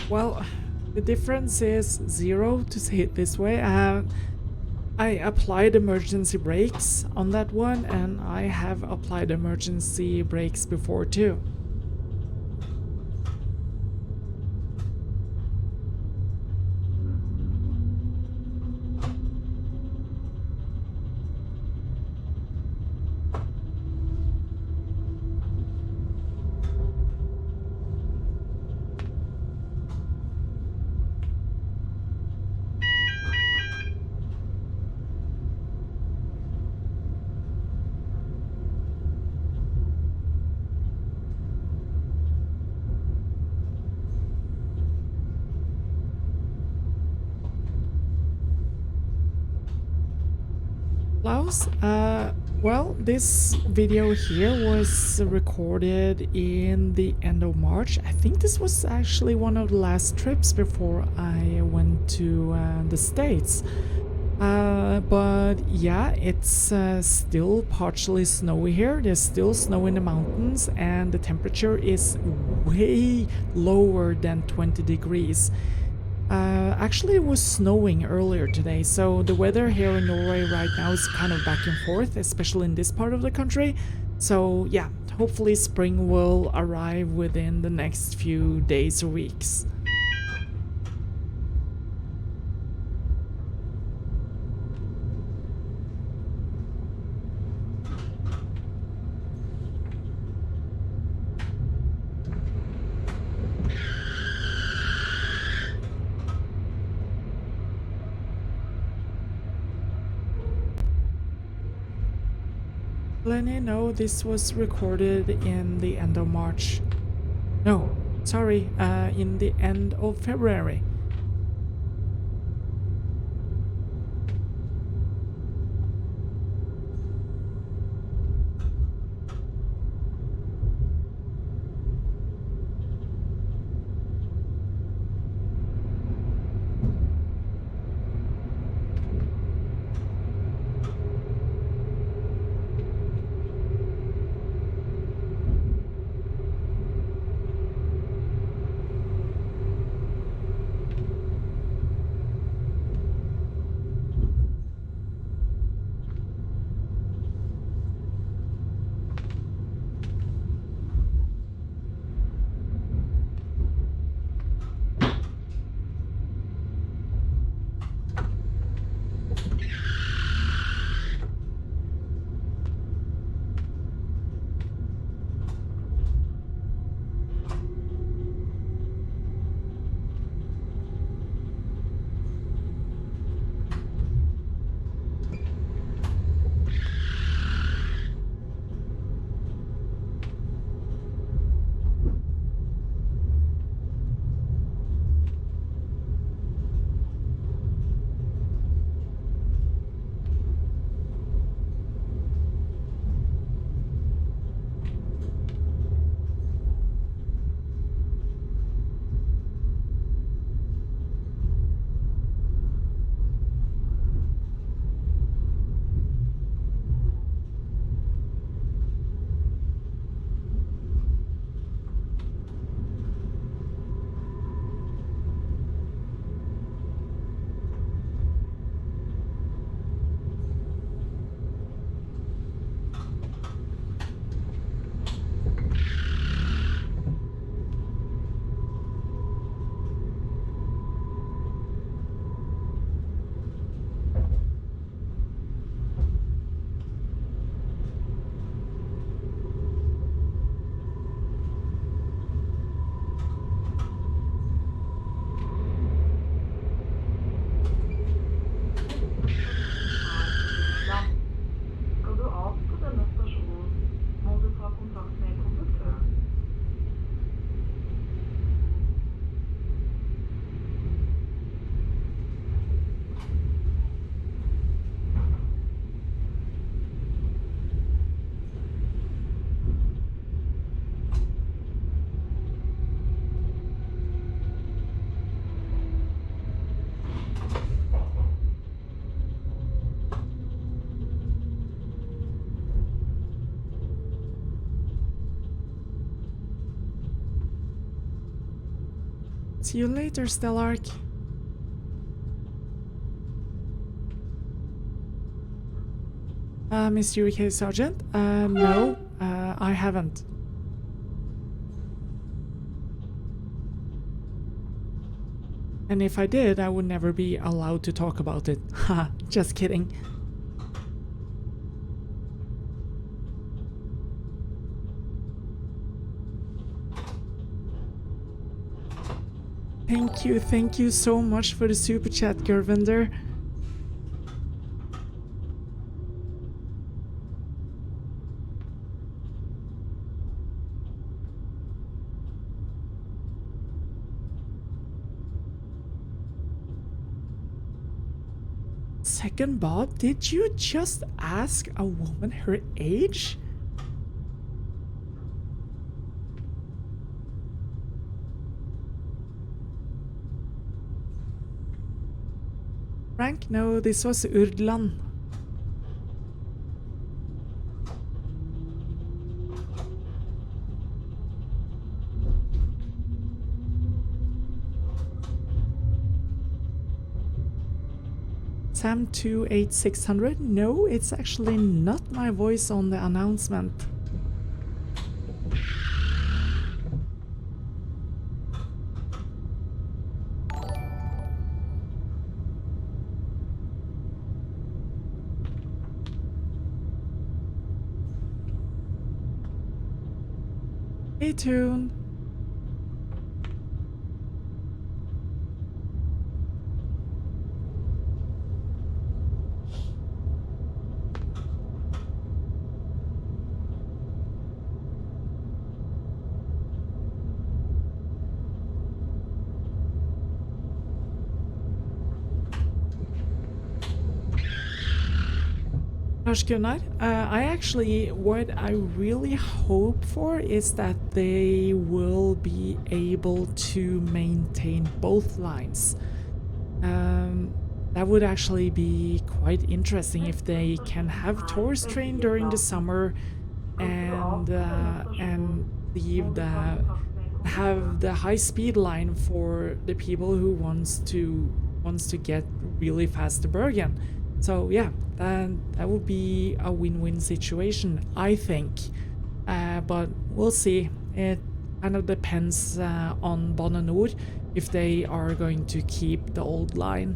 well, the difference is zero, to say it this way. I applied emergency brakes on that one, and I have applied emergency brakes before too. Well, this video here was recorded in the end of March. I think this was actually one of the last trips before I went to the States. But yeah, it's still partially snowy here. There's still snow in the mountains, and the temperature is way lower than 20 degrees. Actually, it was snowing earlier today, so the weather here in Norway right now is kind of back and forth, especially in this part of the country. So yeah, hopefully spring will arrive within the next few days or weeks. Lenny, no, this was recorded in the end of March. No, sorry, in the end of February. See you later, Stellark. Mr. UK Sergeant? No, I haven't. And if I did, I would never be allowed to talk about it. Haha, just kidding. Thank you so much for the super chat, Gervinder. Second Bob, did you just ask a woman her age? Frank, no, this was Urdland. Sam 28600? No, it's actually not my voice on the announcement. Hey, Toon. Gunnar, what I really hope for is that they will be able to maintain both lines. That would actually be quite interesting if they can have tourist train during the summer and leave have the high-speed line for the people who wants to get really fast to Bergen. So yeah, that would be a win-win situation, I think. But we'll see. It kind of depends on Bane NOR if they are going to keep the old line.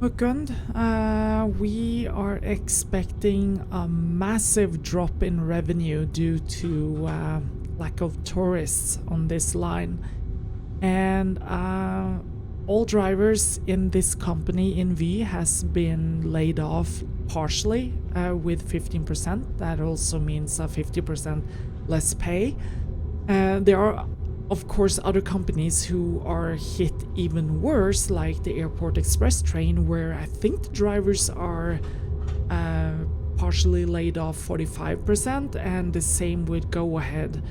Burgund, we are expecting a massive drop in revenue due to lack of tourists on this line, and all drivers in this company in V has been laid off partially with 15%. That also means a 50% less pay. There are of course other companies who are hit even worse, like the Airport Express train, where I think the drivers are partially laid off 45%, and the same with Go Ahead,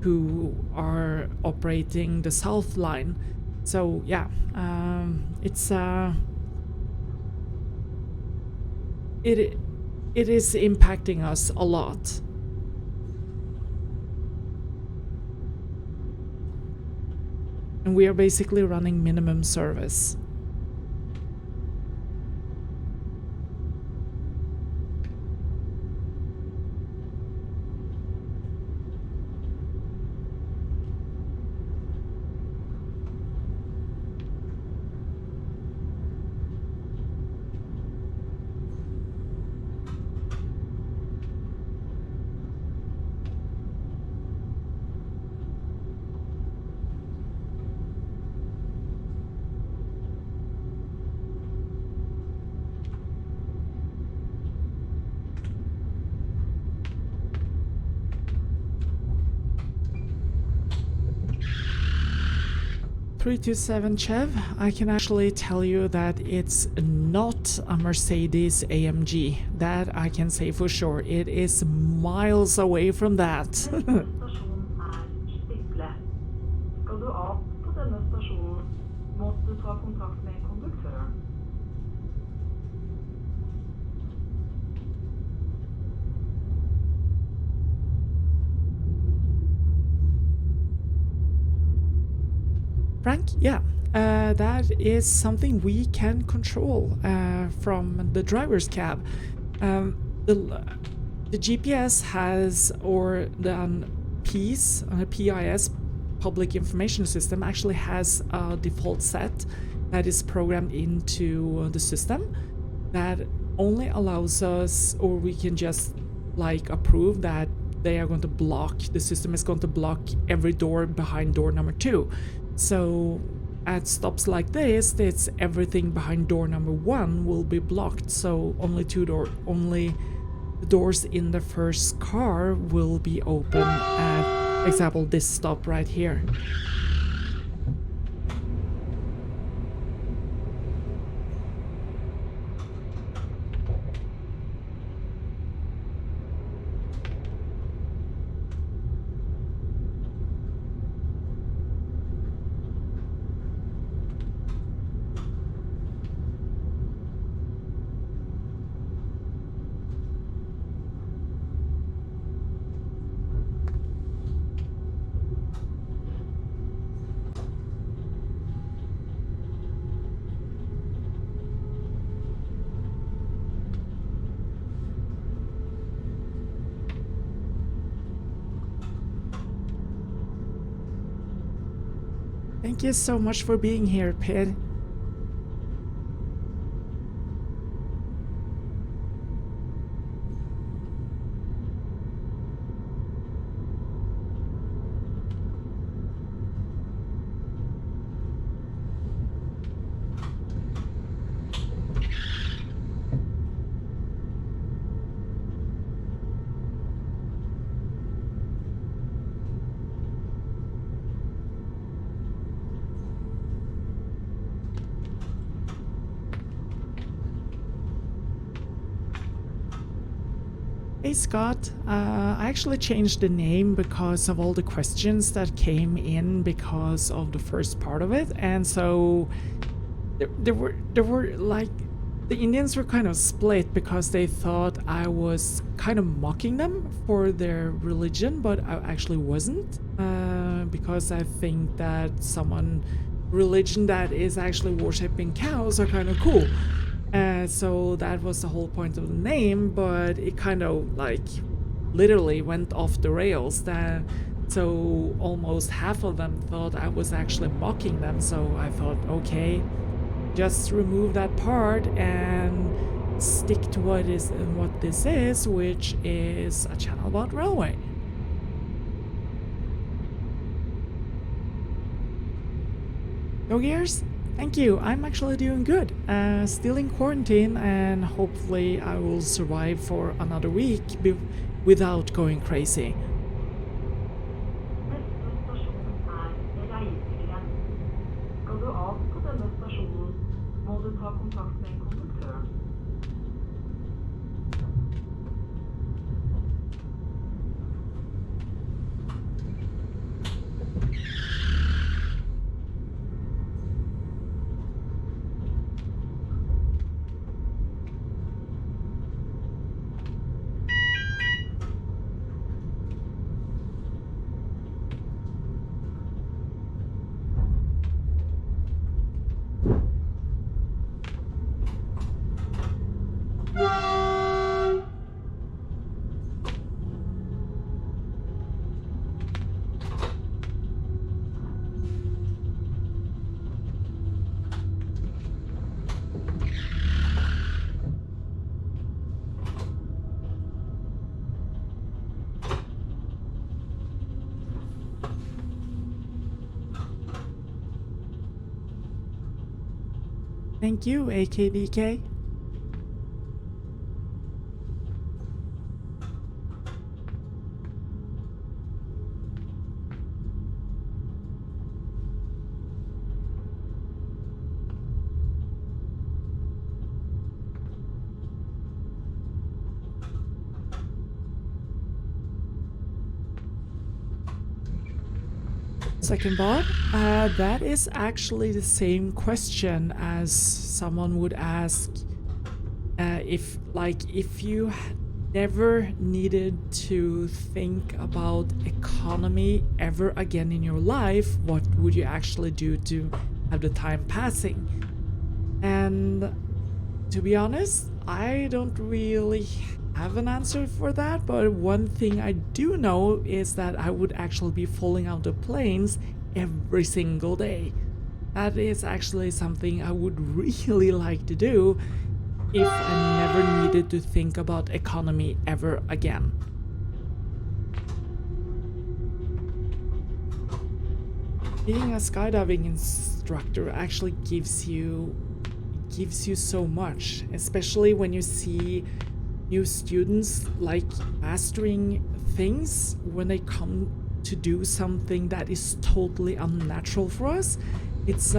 who are operating the South line. So yeah, it is impacting us a lot. And we are basically running minimum service. .327 Chev, I can actually tell you that it's not a Mercedes AMG. That I can say for sure. It is miles away from that. Stasjon Skiple. Skal du av på denne stasjonen, må du ta kontakt med konduktøren. Frank, yeah, that is something we can control from the driver's cab. The GPS has, or the PIS, PIS, Public Information System, actually has a default set that is programmed into the system that only allows us, or we can just like approve that they are going to block, the system is going to block every door behind door number 2. So at stops like this, it's everything behind door number 1 will be blocked. So only only the doors in the first car will be open at, example, this stop right here. Thank you so much for being here, Pid. Hey Scott, I actually changed the name because of all the questions that came in because of the first part of it, and so there were like, the Indians were kind of split because they thought I was kind of mocking them for their religion, but I actually wasn't, because I think that religion that is actually worshipping cows are kind of cool. So that was the whole point of the name, but it kind of like literally went off the rails. So almost half of them thought I was actually mocking them, so I thought, okay, just remove that part and stick to what this is, which is a channel about railway. Go Gears? Thank you. I'm actually doing good. Still in quarantine, and hopefully I will survive for another week without going crazy. Neste stasjon Reimegrend. Skal du av på denne stasjonen, må du ta kontakt med konduktøren. Thank you, AKBK. Second bot, that is actually the same question as someone would ask if you never needed to think about economy ever again in your life, what would you actually do to have the time passing? And to be honest, I don't really have an answer for that, but one thing I do know is that I would actually be falling out of planes every single day. That is actually something I would really like to do if I never needed to think about economy ever again. Being a skydiving instructor actually gives you so much, especially when you see new students like mastering things when they come to do something that is totally unnatural for us. It's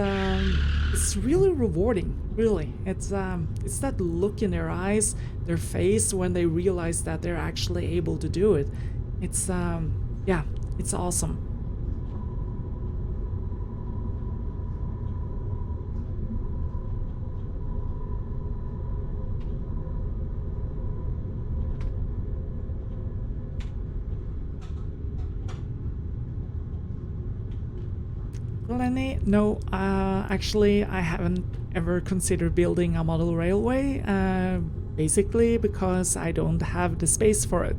really rewarding, really. It's that look in their eyes, their face when they realize that they're actually able to do it. It's yeah, it's awesome. Lenny, no, actually I haven't ever considered building a model railway, basically because I don't have the space for it.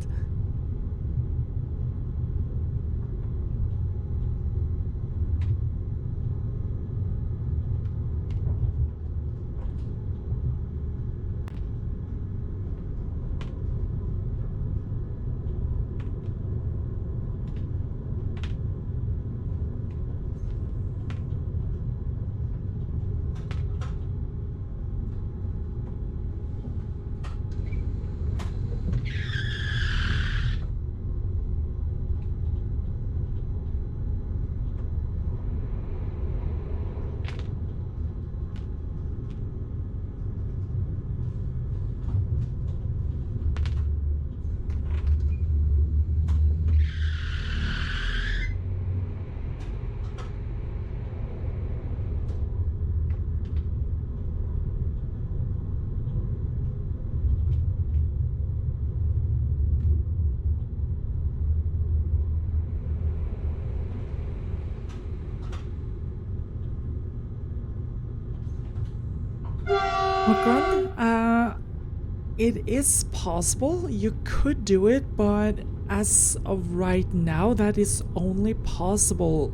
It is possible, you could do it, but as of right now, that is only possible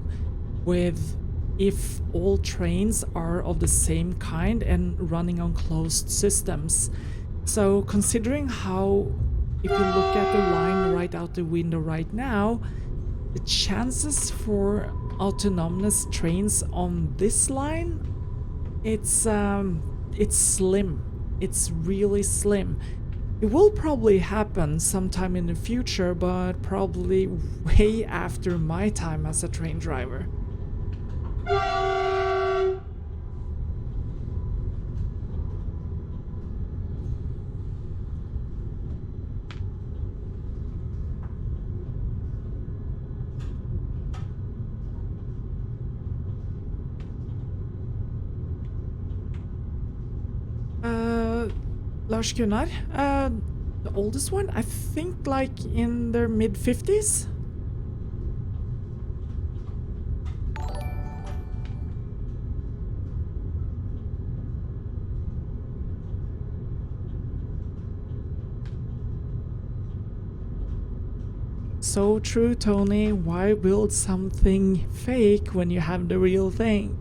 with if all trains are of the same kind and running on closed systems. So considering how, if you look at the line right out the window right now, the chances for autonomous trains on this line, it's slim. It's really slim. It will probably happen sometime in the future, but probably way after my time as a train driver. Lars Gunnar, the oldest one, I think like in their mid-50s. So true, Tony. Why build something fake when you have the real thing?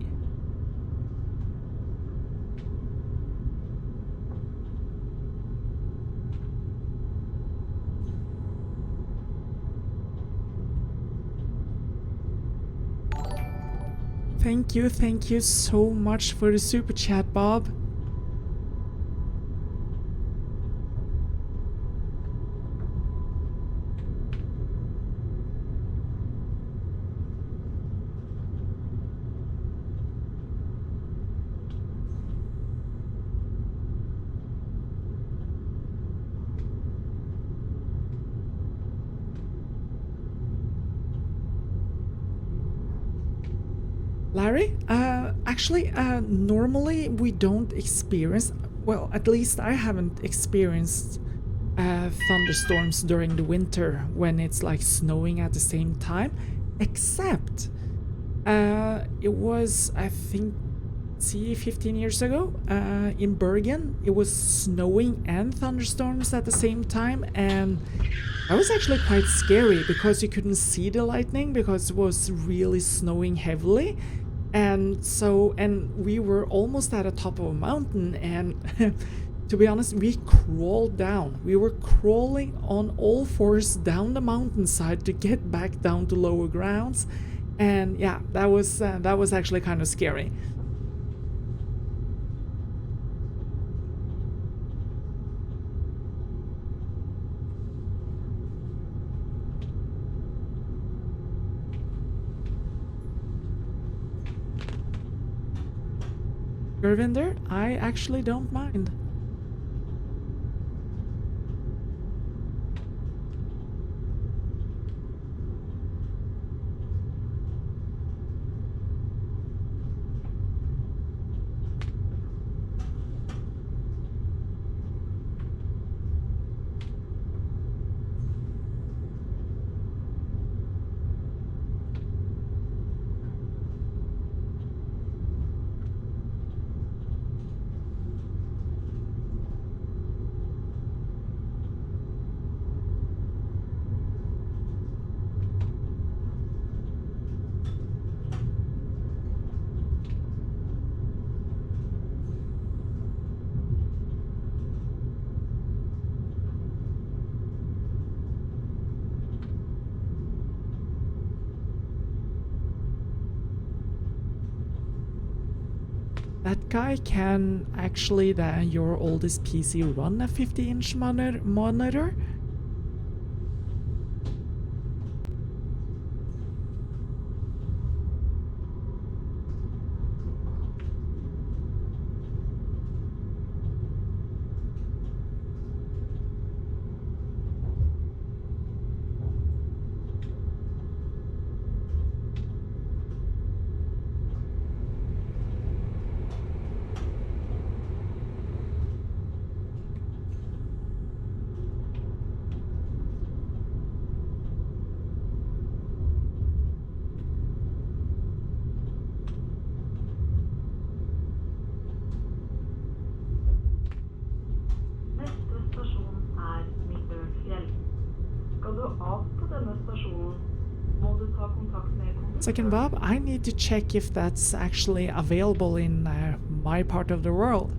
Thank you so much for the super chat, Bob. Larry, actually, normally we don't experience, well, at least I haven't experienced thunderstorms during the winter when it's like snowing at the same time, except it was, I think, 15 years ago in Bergen. It was snowing and thunderstorms at the same time, and that was actually quite scary because you couldn't see the lightning because it was really snowing heavily. And we were almost at the top of a mountain, and to be honest, we crawled down. We were crawling on all fours down the mountainside to get back down to lower grounds. And yeah, that was actually kind of scary. Gurvinder, I actually don't mind. That guy can actually, your oldest PC, run a 50-inch monitor? Second, Bob, I need to check if that's actually available in my part of the world.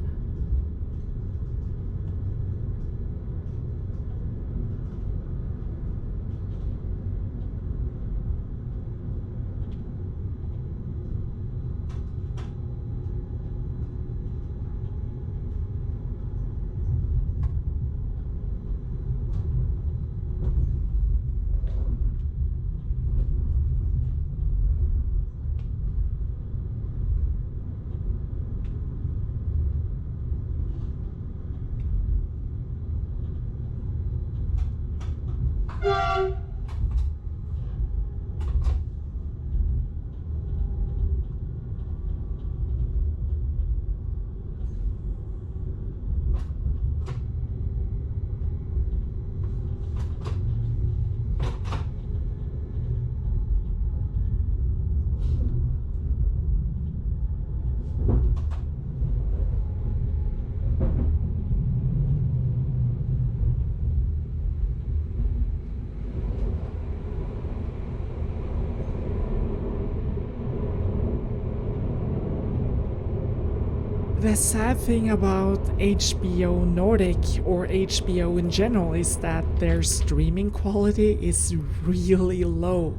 The sad thing about HBO Nordic or HBO in general is that their streaming quality is really low.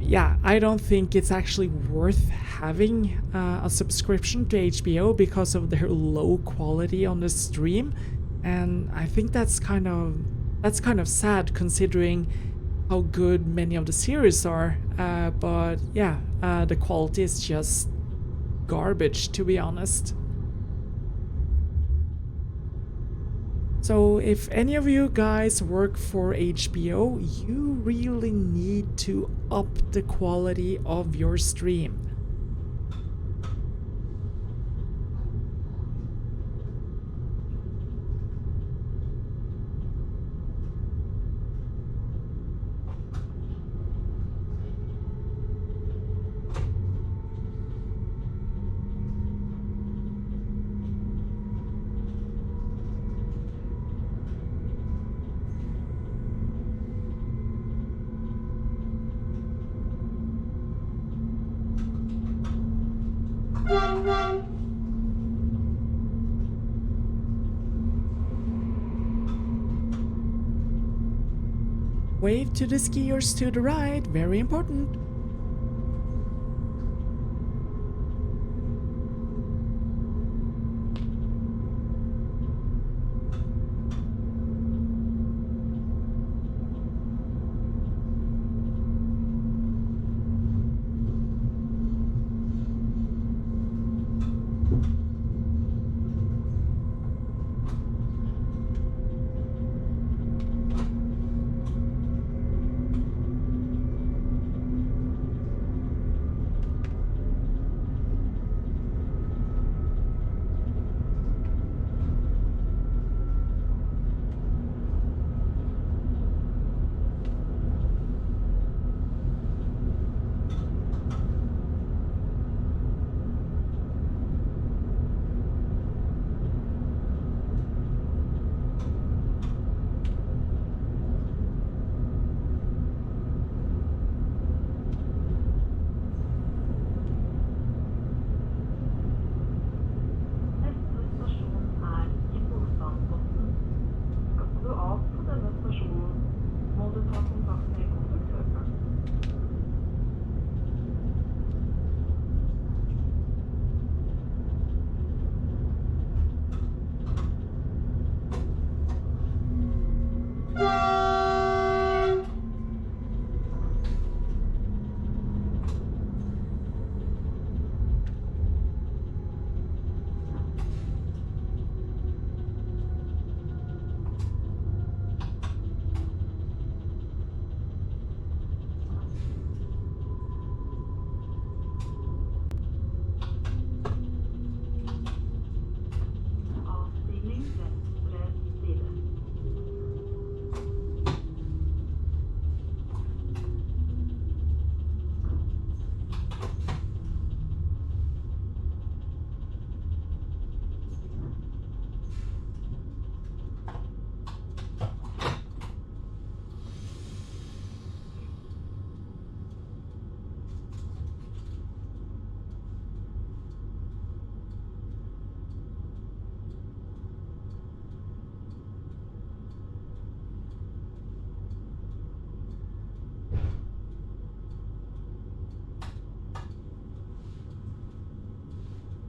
Yeah, I don't think it's actually worth having a subscription to HBO because of their low quality on the stream, and I think that's kind of sad considering how good many of the series are. But yeah, the quality is just garbage, to be honest. So if any of you guys work for HBO, you really need to up the quality of your stream. Wave to the skiers to the right, very important.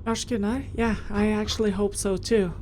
Lars Gunnar? Yeah, I actually hope so too.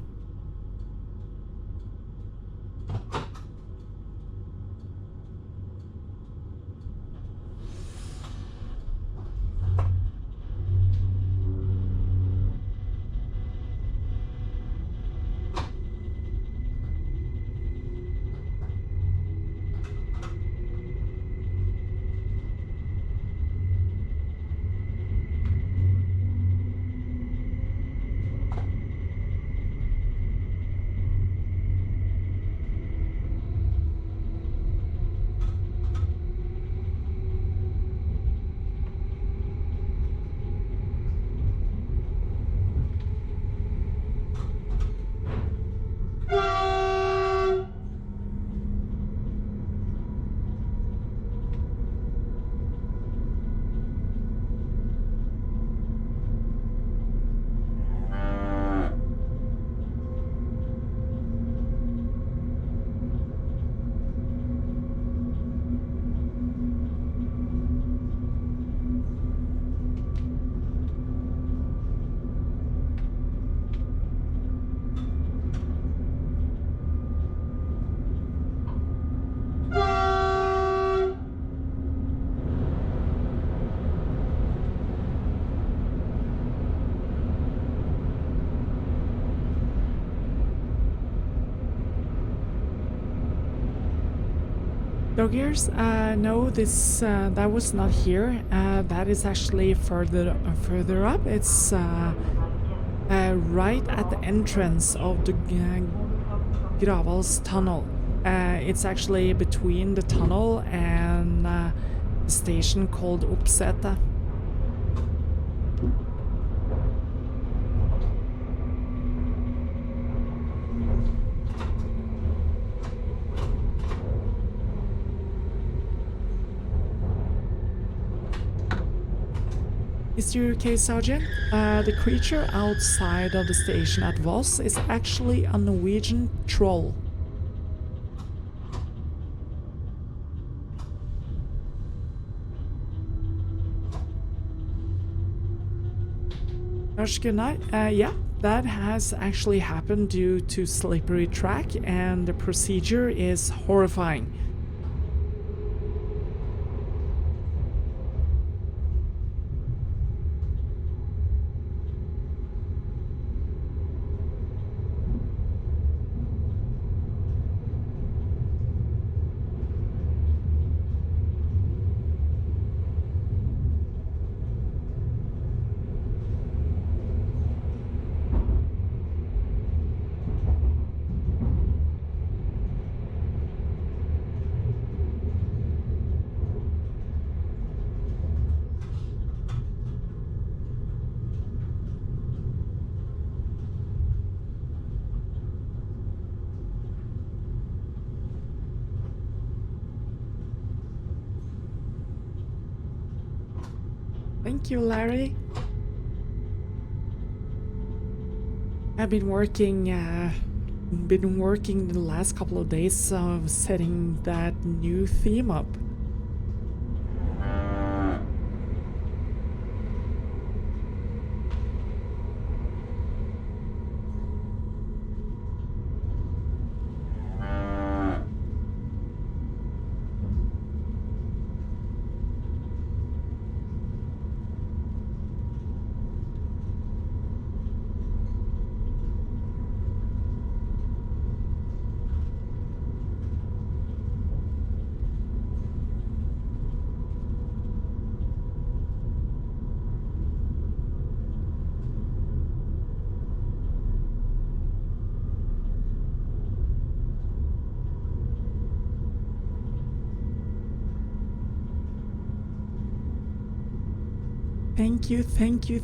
Doggers, no, this that was not here. That is actually further up. It's right at the entrance of the Gravals tunnel. It's actually between the tunnel and a station called Upsete. Mr. UK Sergeant, the creature outside of the station at Voss is actually a Norwegian troll. Yeah, that has actually happened due to slippery track, and the procedure is horrifying. Thank you, Larry. I've been working the last couple of days of setting that new theme up.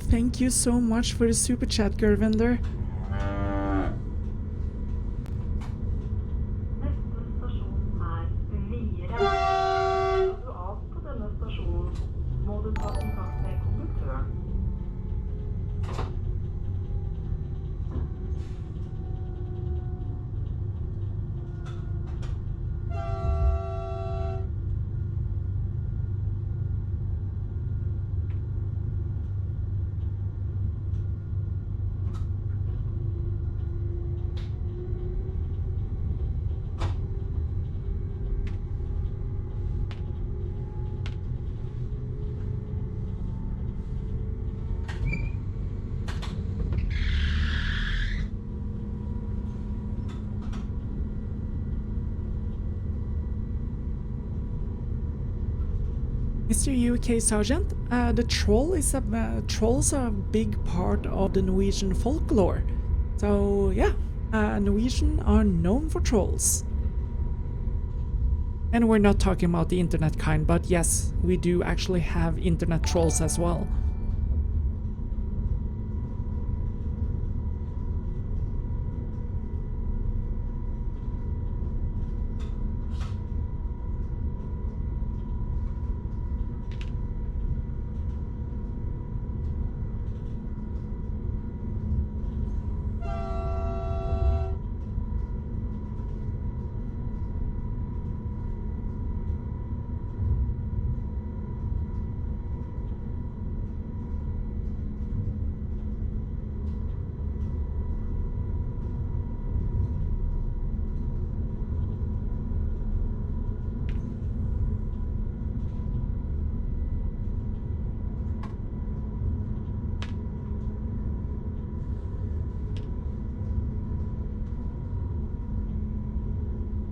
Thank you so much for the super chat, Gurvinder. Mr. UK Sergeant, the trolls are a big part of the Norwegian folklore. So yeah, Norwegian are known for trolls. And we're not talking about the internet kind, but yes, we do actually have internet trolls as well.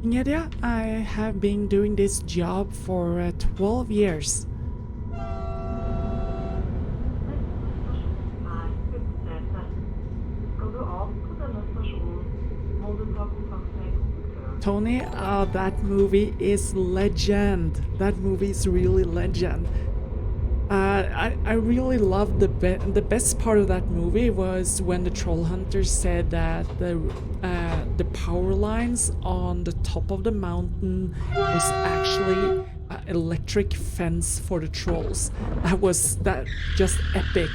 Ingedia, I have been doing this job for 12 years. Tony, that movie is legend. That movie is really legend. I really loved the best part of that movie was when the troll hunter said that the power lines on the top of the mountain was actually electric fence for the trolls. That just epic.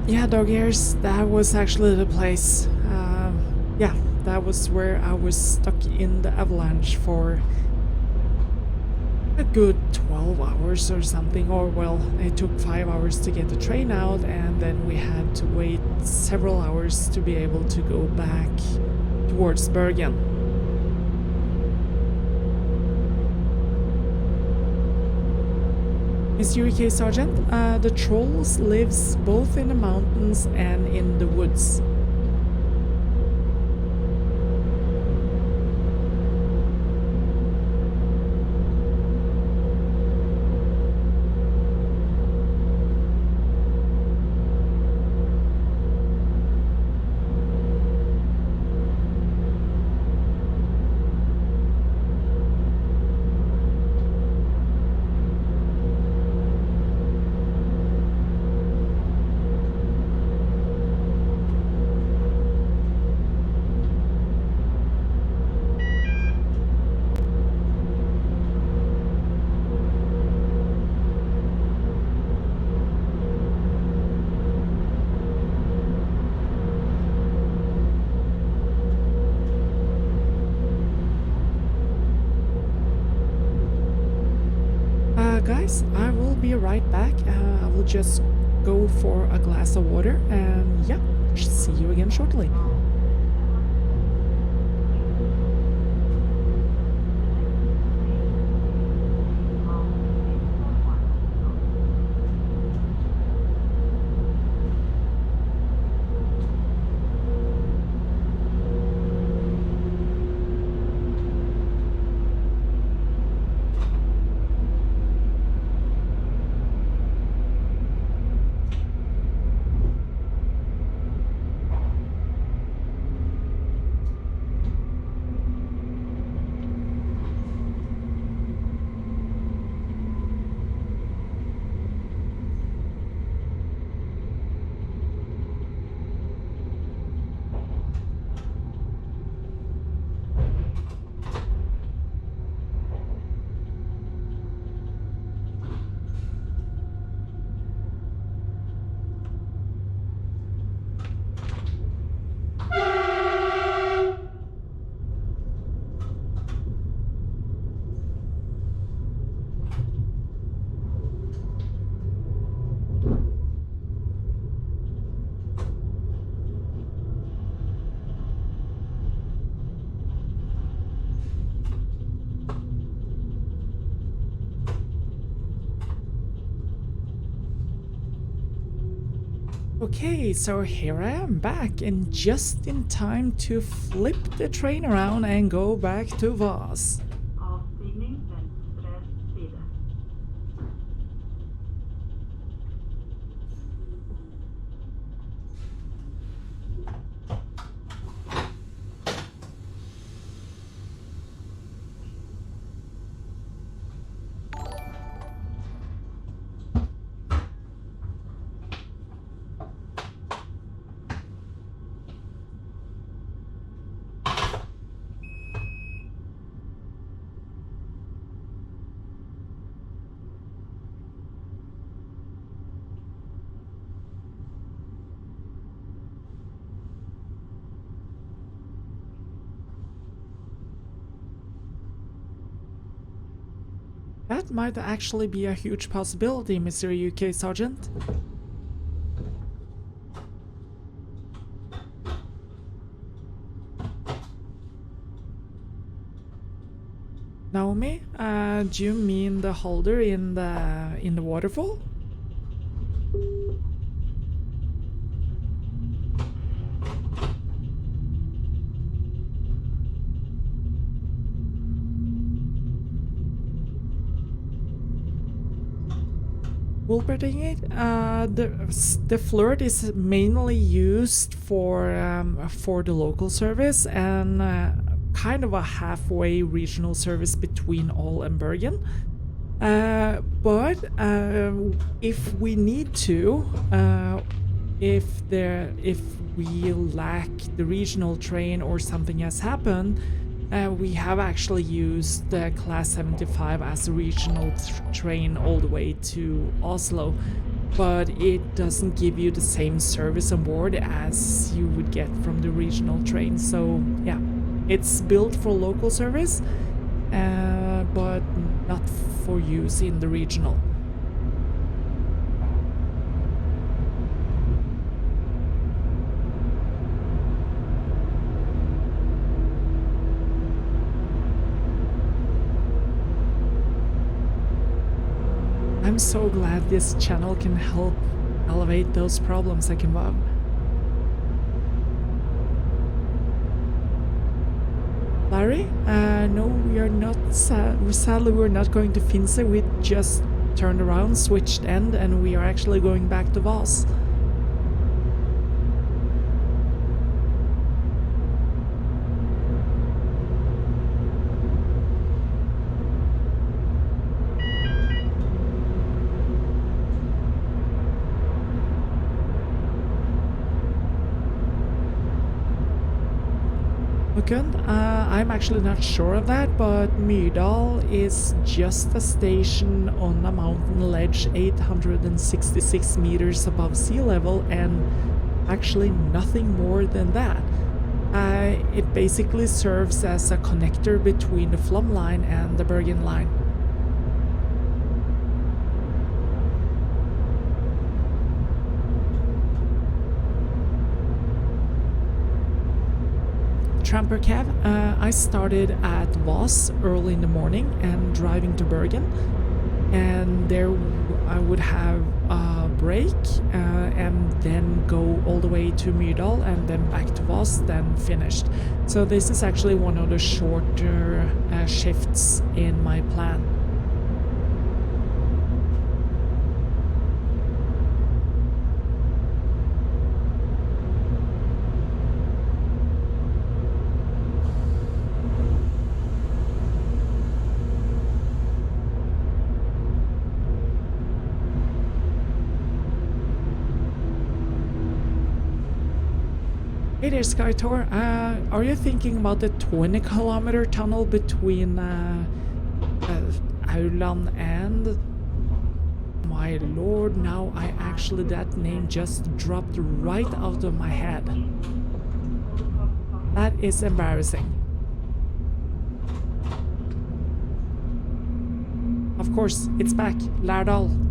Yeah, dog ears, that was actually the place. Yeah, that was where I was stuck in the avalanche for a good 12 hours or something, or well, it took 5 hours to get the train out, and then we had to wait several hours to be able to go back towards Bergen. Mr. UK Sergeant, the trolls lives both in the mountains and in the woods. Guys, I will be right back. I will just go for a glass of water and yeah, see you again shortly. Okay, so here I am back, and just in time to flip the train around and go back to Voss. Avstigning venstre side. That might actually be a huge possibility, Mr. UK Sergeant. Naomi, do you mean the holder in the waterfall? Wolverting, the flirt is mainly used for the local service and kind of a halfway regional service between All and Bergen. But if we need to, if we lack the regional train or something has happened, we have actually used the Class 75 as a regional train all the way to Oslo, but it doesn't give you the same service on board as you would get from the regional train. So yeah, it's built for local service, but not for use in the regional. I'm so glad this channel can help elevate those problems like above. Larry? No, we are not. Sadly, we're not going to Finse. We just turned around, switched end, and we are actually going back to Voss. I'm actually not sure of that, but Myrdal is just a station on a mountain ledge 866 meters above sea level, and actually nothing more than that. It basically serves as a connector between the Flum line and the Bergen line. Tramper cab. I started at Voss early in the morning and driving to Bergen, and there I would have a break and then go all the way to Myrdal and then back to Voss, then finished. So this is actually one of the shorter shifts in my plan. Hey there, Skytor. Are you thinking about the 20-kilometer tunnel between Urdland and... My lord, now that name just dropped right out of my head. That is embarrassing. Of course, it's back. Lærdal.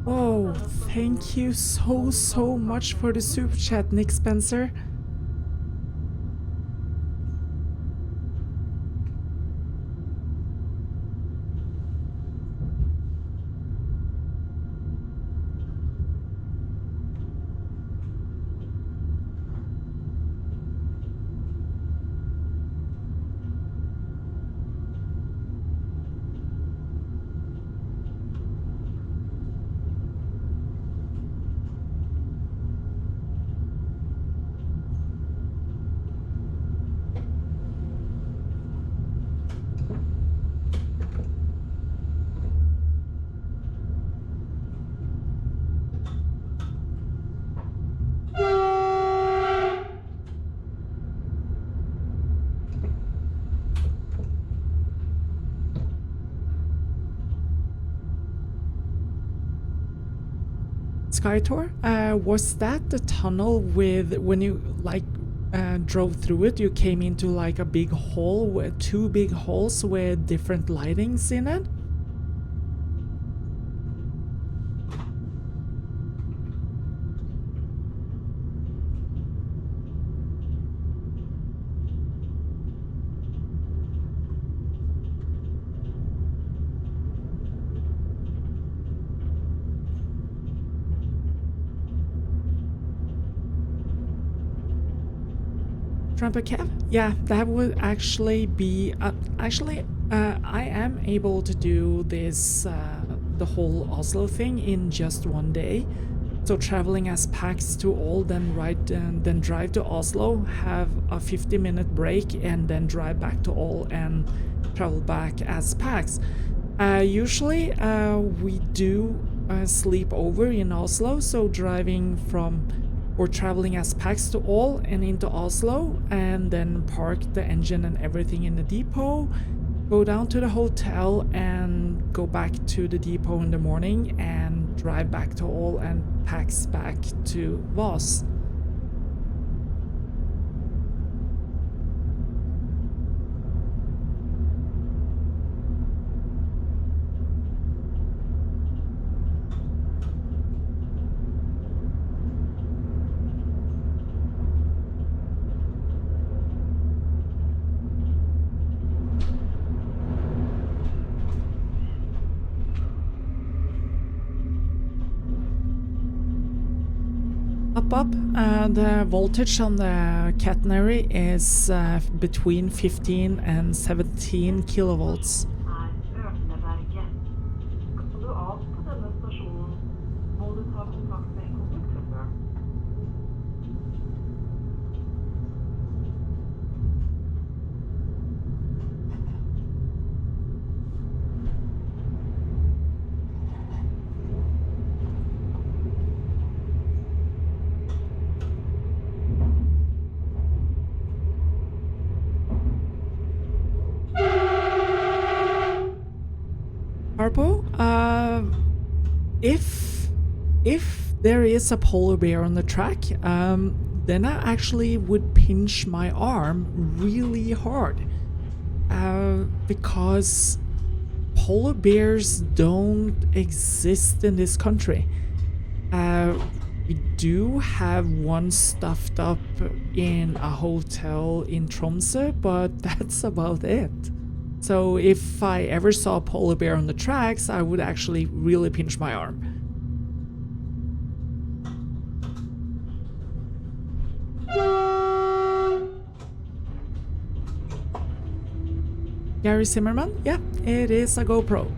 Oh, thank you so much for the super chat, Nick Spencer. Skytor, was that the tunnel with when you like drove through it? You came into like a big hole with two big holes with different lightings in it. Trumper Kev? Yeah, that would actually be I am able to do this the whole Oslo thing in just one day. So traveling as packs to all, then then drive to Oslo, have a 50-minute break, and then drive back to all and travel back as packs. Usually we do sleep over in Oslo, so driving from or traveling as packs to all and into Oslo, and then park the engine and everything in the depot, go down to the hotel and go back to the depot in the morning and drive back to all and packs back to Voss. Up. The voltage on the catenary is between 15 and 17 kilovolts. Ørneberget. Skal du av på denne stasjonen, må du ta kontakt med konduktøren. Harpo, if there is a polar bear on the track, then I actually would pinch my arm really hard, because polar bears don't exist in this country. We do have one stuffed up in a hotel in Tromsø, but that's about it. So if I ever saw a polar bear on the tracks, I would actually really pinch my arm. Gary Zimmerman? Yeah, it is a GoPro.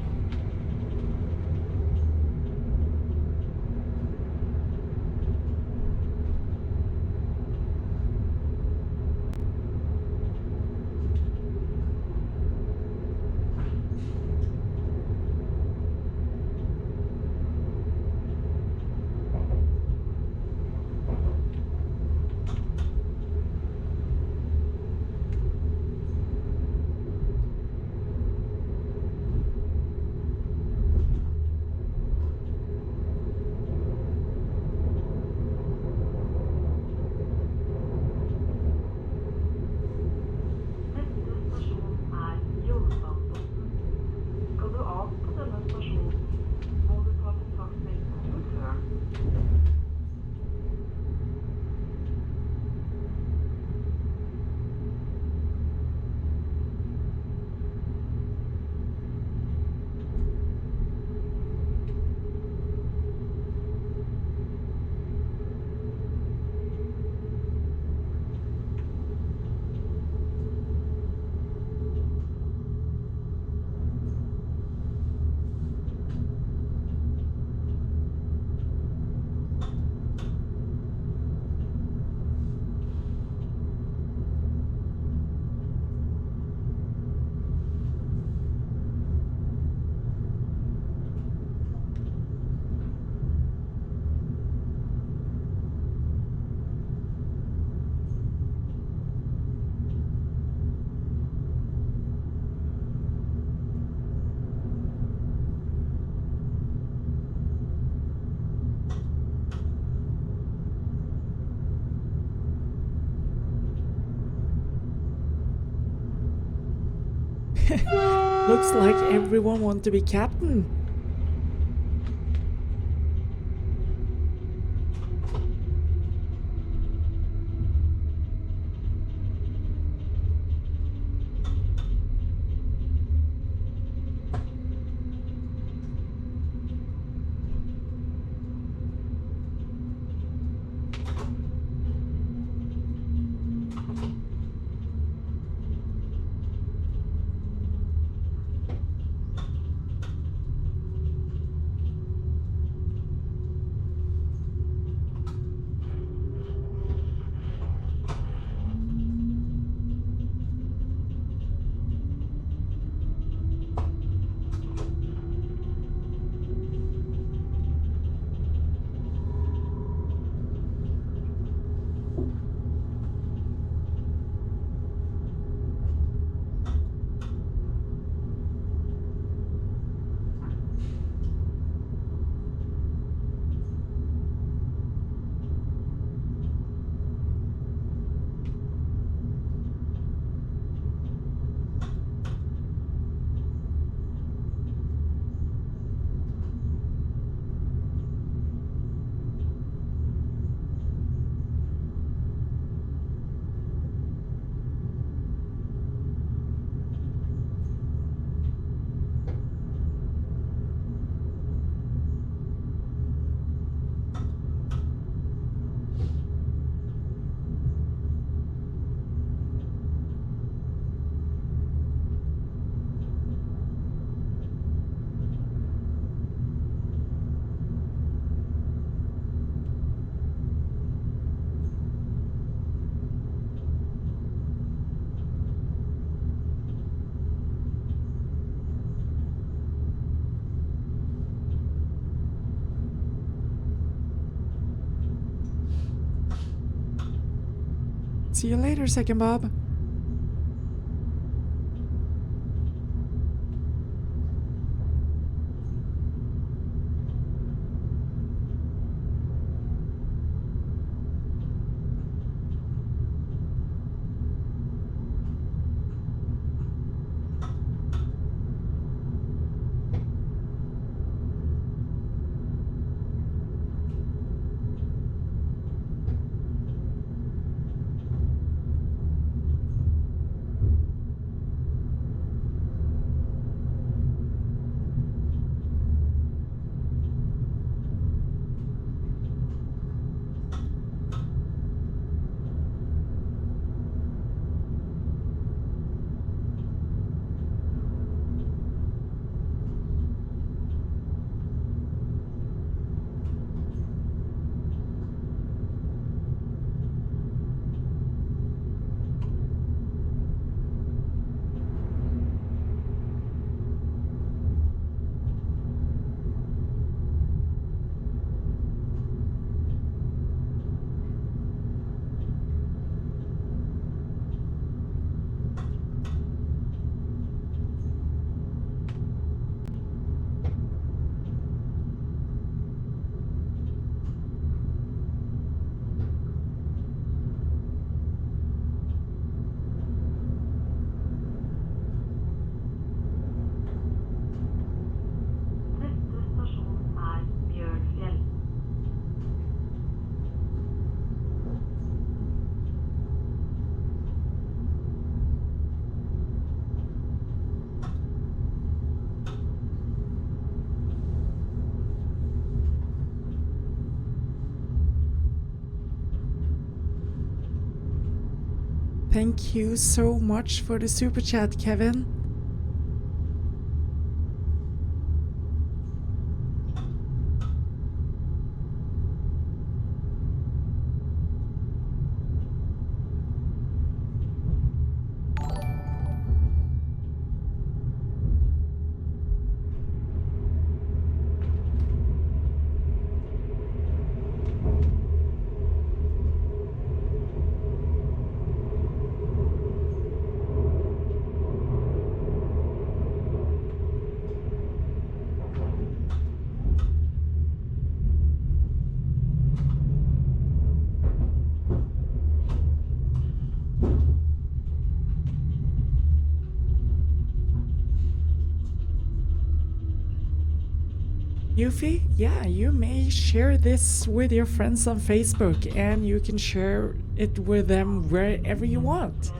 Looks like everyone wants to be captain. See you later, Second Bob. Thank you so much for the super chat, Kevin. Yuffie, yeah, you may share this with your friends on Facebook and you can share it with them wherever you want.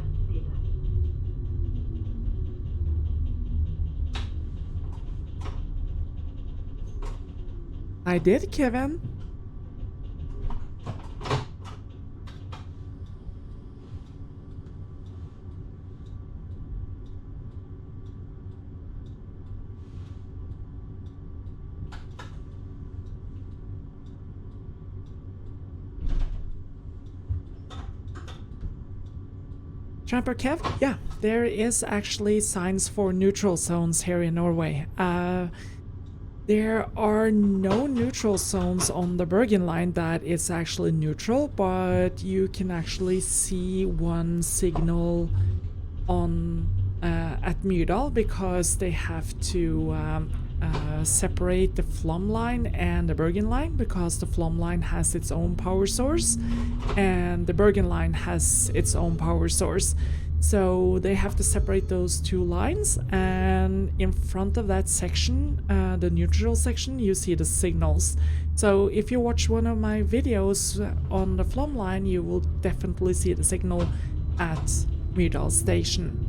I did, Kevin. Tramper Kev, yeah, there is actually signs for neutral zones here in Norway. There are no neutral zones on the Bergen line that is actually neutral, but you can actually see one signal on at Myrdal because they have to separate the Flom line and the Bergen line because the Flom line has its own power source and the Bergen line has its own power source. So they have to separate those two lines, and in front of that section, the neutral section, you see the signals. So if you watch one of my videos on the Flom line, you will definitely see the signal at Myrdal station.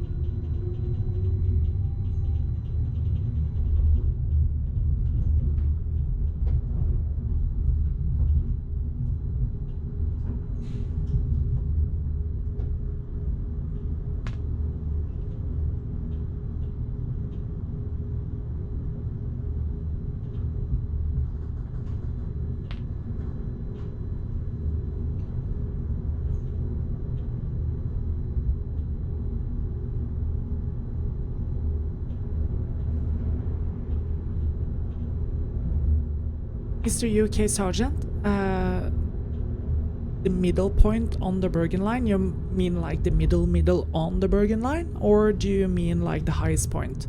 Mr. UK Sergeant, the middle point on the Bergen line, you mean like the middle on the Bergen line, or do you mean like the highest point?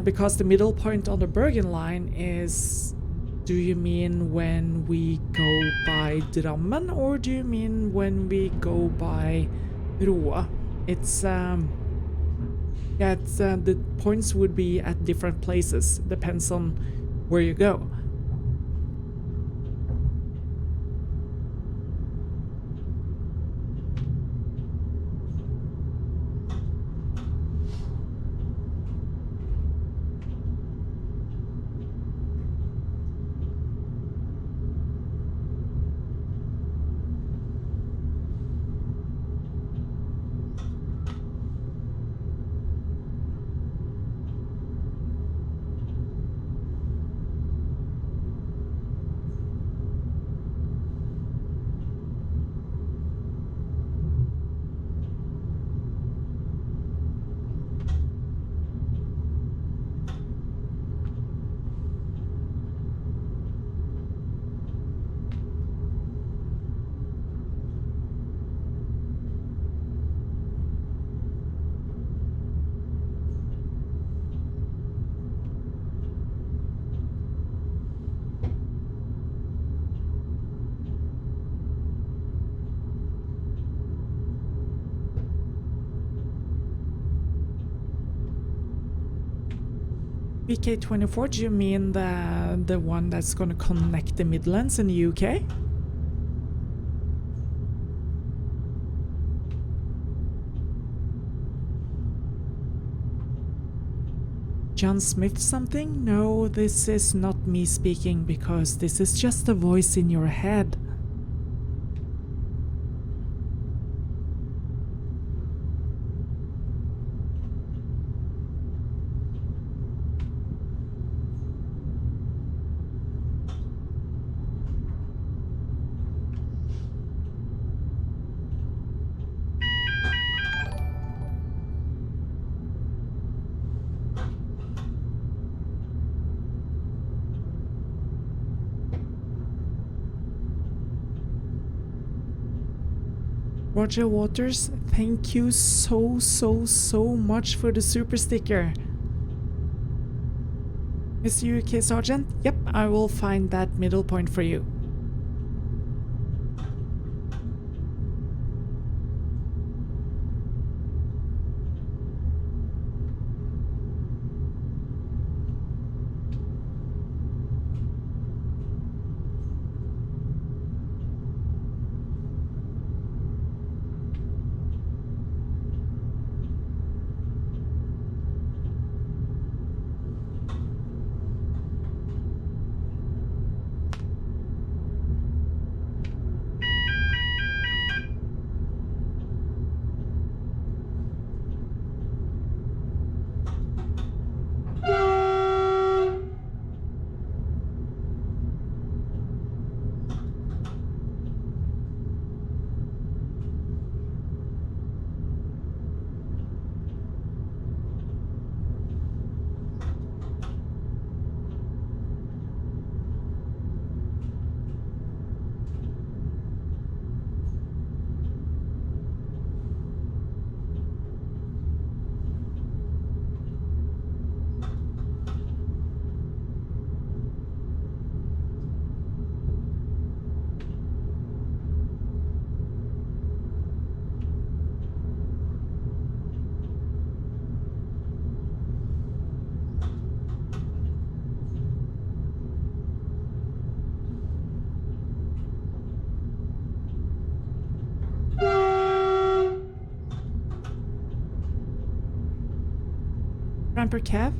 Because the middle point on the Bergen line is, do you mean when we go by Drammen, or do you mean when we go by Roa? It's, yeah, it's, the points would be at different places, depends on where you go. VK24, do you mean the one that's going to connect the Midlands in the UK? John Smith something? No, this is not me speaking because this is just a voice in your head. Roger Waters, thank you so much for the super sticker. Mr. UK Sergeant, yep, I will find that middle point for you. Camper Kev.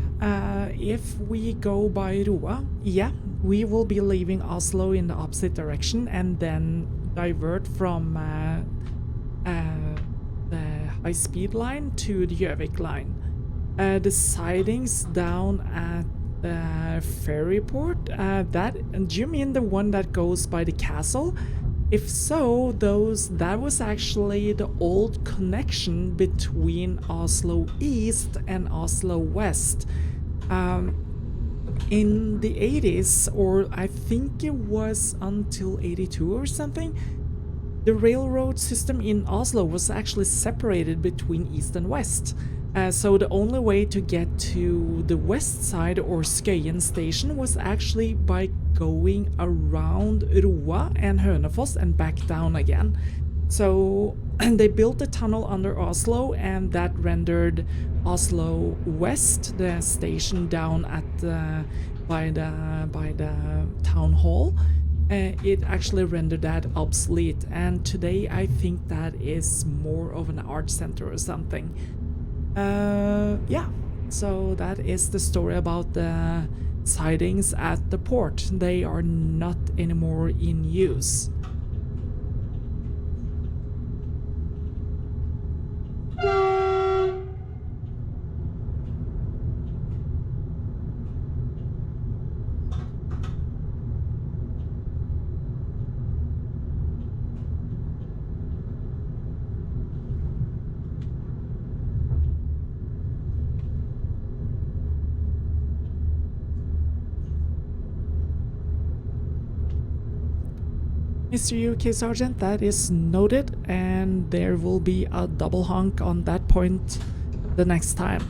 If we go by Roa, yeah, we will be leaving Oslo in the opposite direction and then divert from the high-speed line to the Gjøvik line. The sidings down at the ferry port, do you mean the one that goes by the castle? If so, that was actually the old connection between Oslo East and Oslo West. In the 80s, or I think it was until 82 or something, the railroad system in Oslo was actually separated between East and West. So the only way to get to the west side or Skøyen station was actually by going around Roa and Hønefoss and back down again. So they built a tunnel under Oslo, and that rendered Oslo West, the station down at by the town hall. It actually rendered that obsolete, and today I think that is more of an art center or something. Yeah, so that is the story about the sidings at the port. They are not anymore in use. Mr. UK Sergeant, that is noted, and there will be a double honk on that point the next time.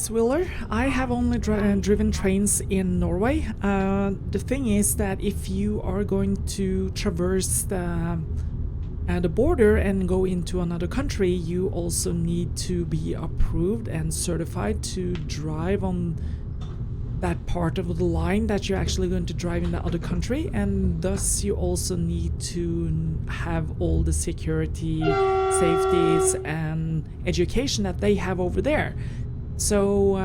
Wheeler, I have only driven trains in Norway. The thing is that if you are going to traverse the border and go into another country, you also need to be approved and certified to drive on that part of the line that you're actually going to drive in the other country, and thus you also need to have all the security, safeties, and education that they have over there. So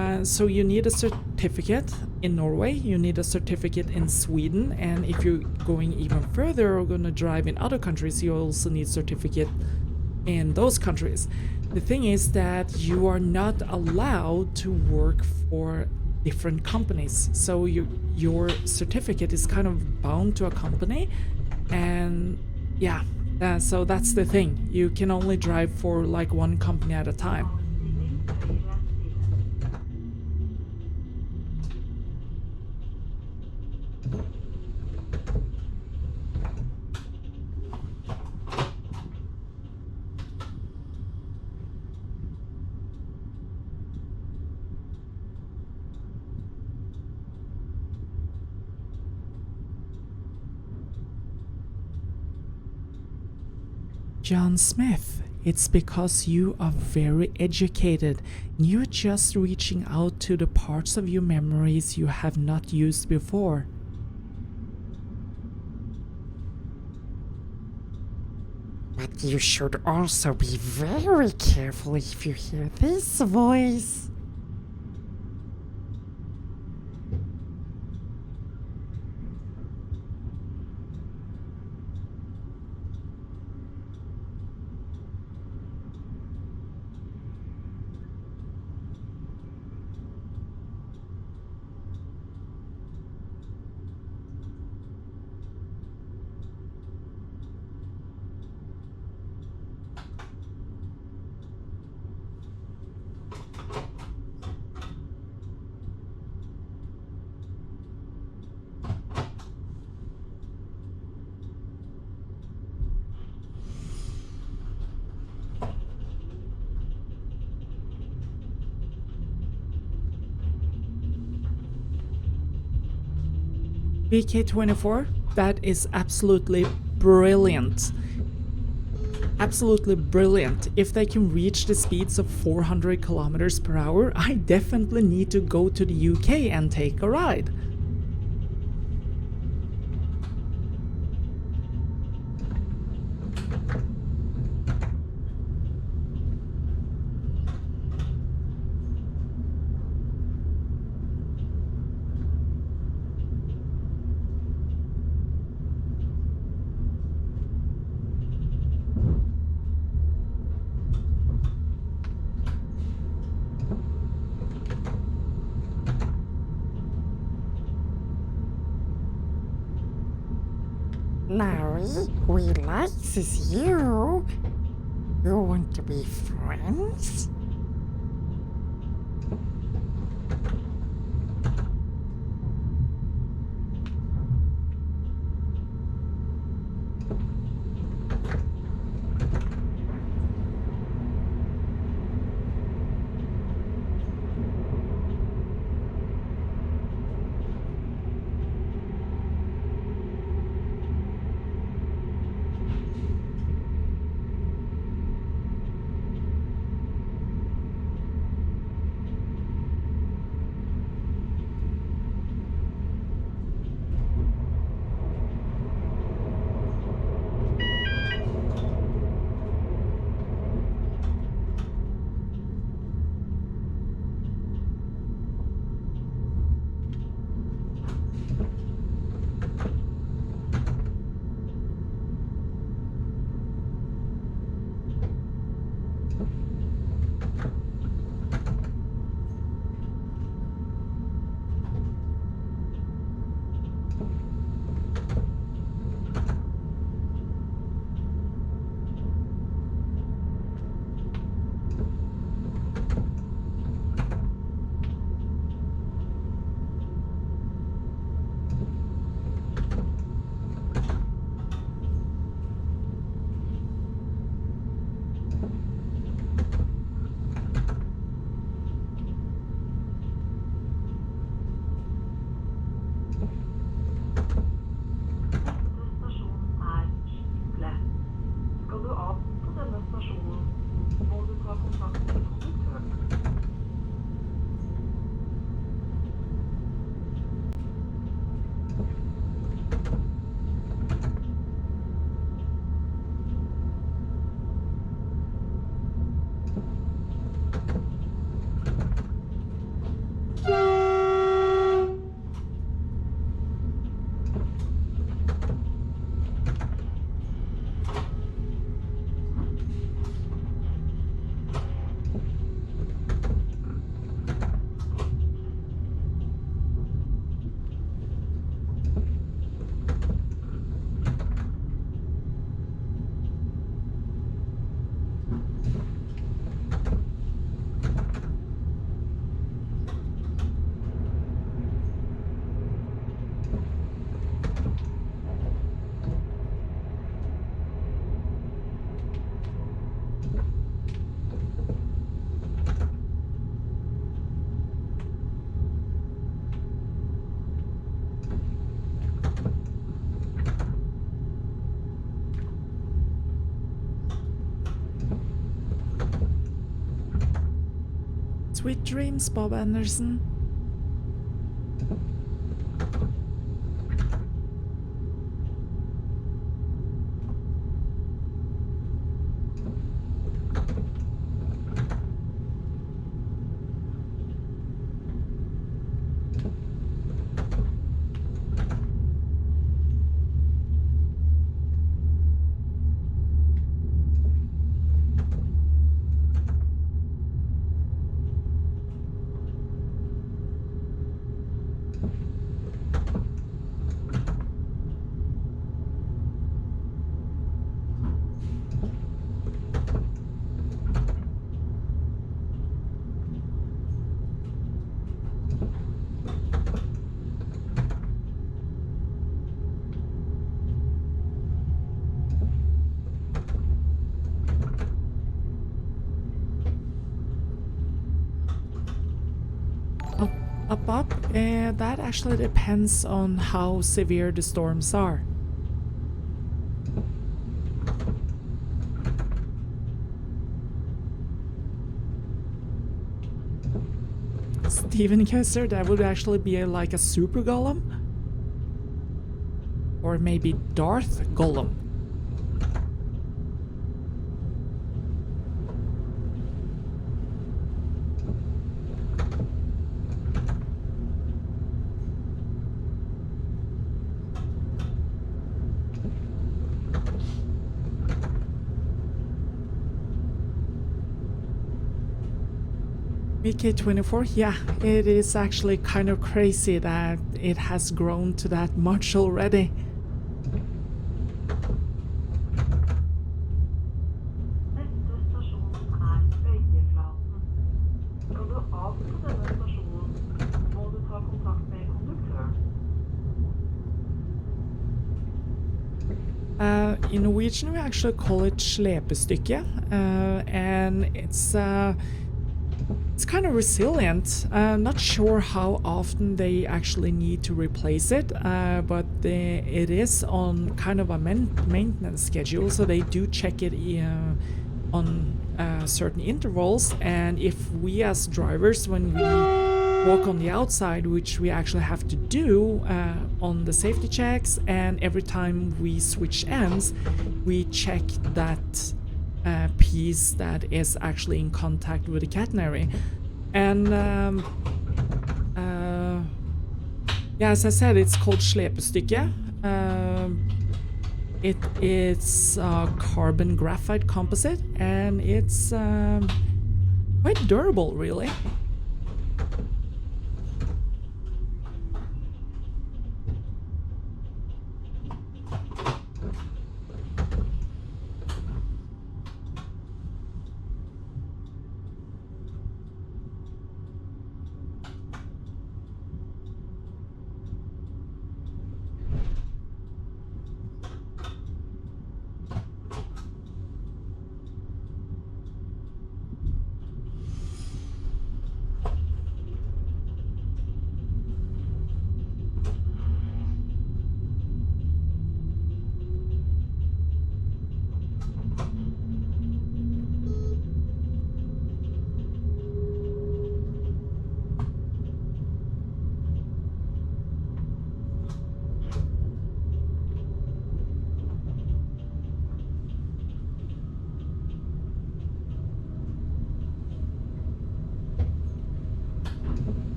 you need a certificate in Norway, you need a certificate in Sweden, and if you're going even further or going to drive in other countries, you also need certificate in those countries. The thing is that you are not allowed to work for different companies, so your certificate is kind of bound to a company, and yeah, so that's the thing. You can only drive for like one company at a time. John Smith, it's because you are very educated. You're just reaching out to the parts of your memories you have not used before. But you should also be very careful if you hear this voice. VK24, that is absolutely brilliant. Absolutely brilliant. If they can reach the speeds of 400 kilometers per hour, I definitely need to go to the UK and take a ride. Larry, we like this you. You want to be friends? Sweet dreams, Bob Anderson. Up, that actually depends on how severe the storms are. Stephen Kessler, that would actually be like a super golem? Or maybe Darth Golem? VK24, yeah, it is actually kind of crazy that it has grown to that much already. Neste stasjon Øyeflaten. Skal du av på denne stasjonen, må du ta kontakt med konduktøren. In Norwegian, we actually call it slepestykke, and it's kind of resilient. Not sure how often they actually need to replace it, but it is on kind of a maintenance schedule, so they do check it on certain intervals. And if we as drivers, when we walk on the outside, which we actually have to do on the safety checks, and every time we switch ends, we check that piece that is actually in contact with the catenary. And yeah, as I said, it's called slepestykke. It is carbon graphite composite, and it's quite durable, really.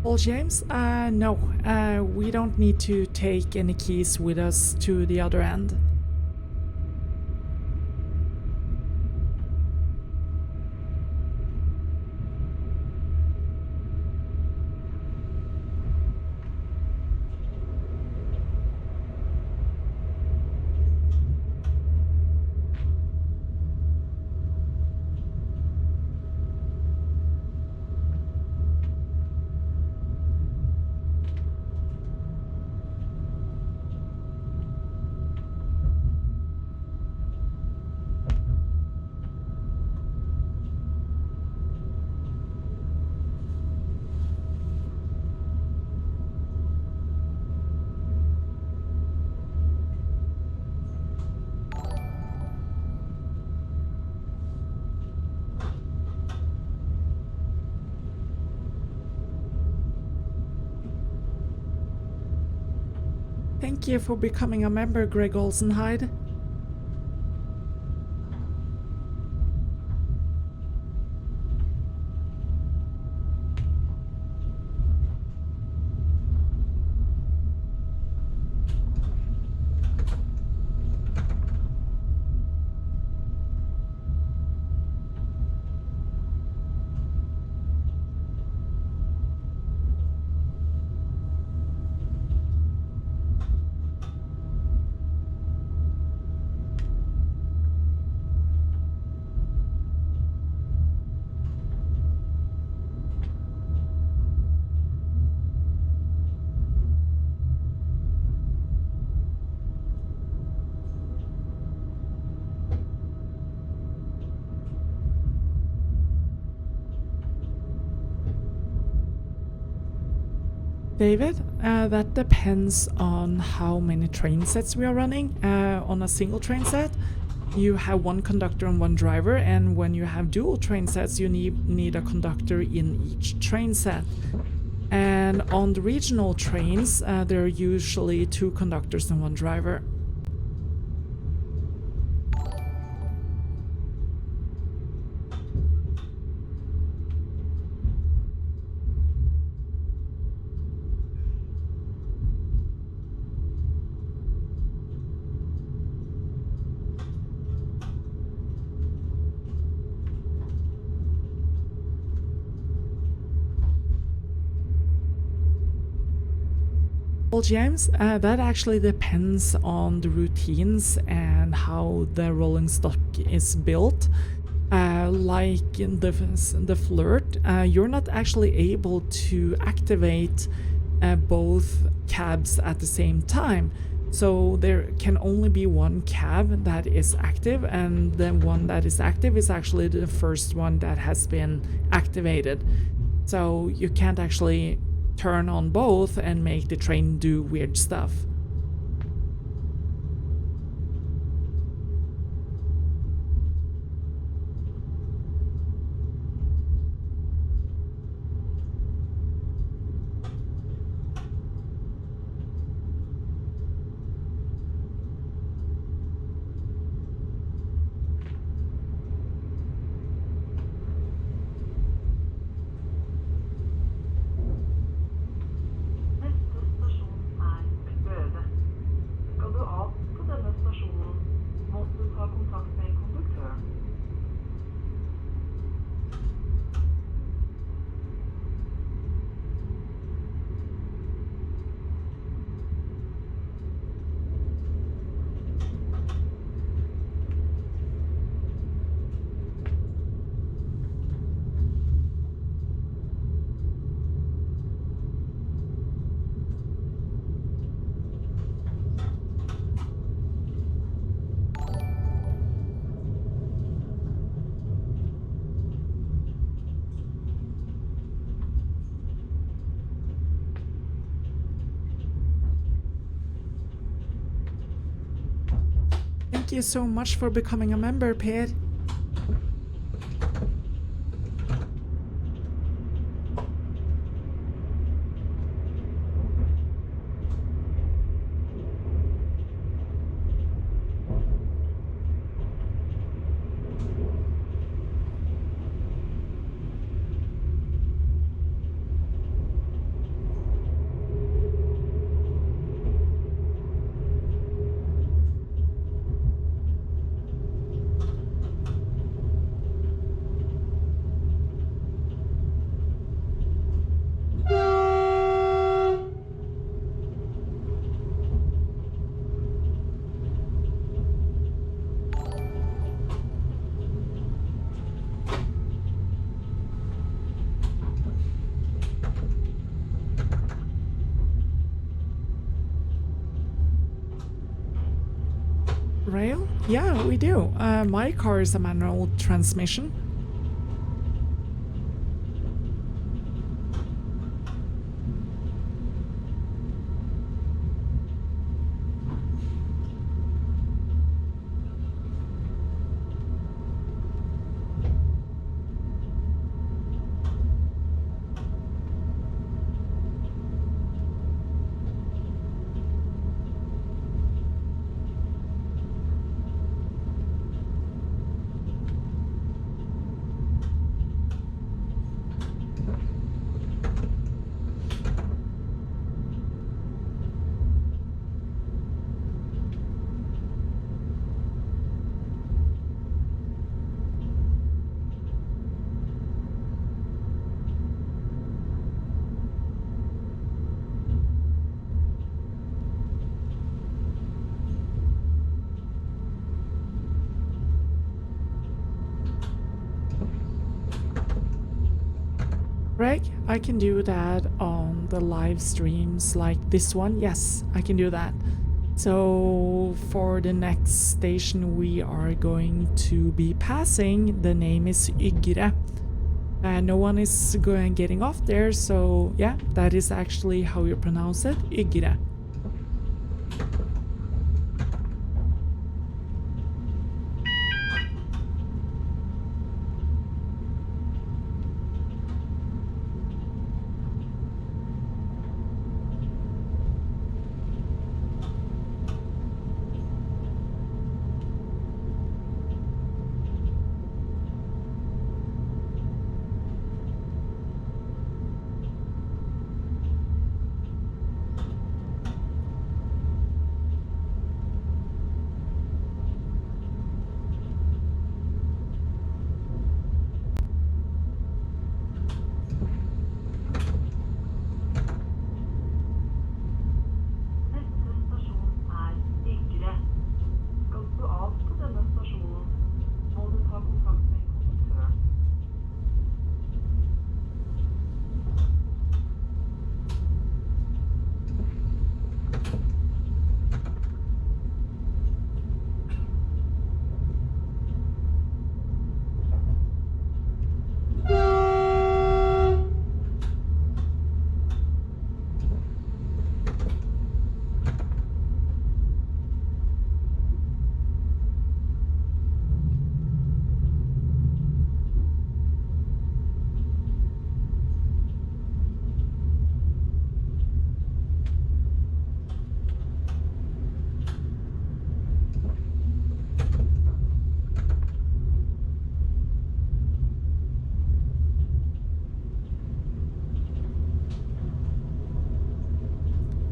Well, James, no, we don't need to take any keys with us to the other end. Thank you for becoming a member, Greg Olsenhide. David, that depends on how many train sets we are running. On a single train set, you have one conductor and one driver, and when you have dual train sets, you need a conductor in each train set. And on the regional trains, there are usually two conductors and one driver. Well, James, that actually depends on the routines and how the rolling stock is built. Like in the flirt, you're not actually able to activate both cabs at the same time. So there can only be one cab that is active, and the one that is active is actually the first one that has been activated. So you can't actually turn on both and make the train do weird stuff. Neste stasjon er Kløve. Thank you so much for becoming a member, Per. Rail? Yeah, we do. My car is a manual transmission. Greg, I can do that on the live streams like this one. Yes, I can do that. So for the next station we are going to be passing, the name is Ygre. No one is getting off there, so yeah, that is actually how you pronounce it, Ygre.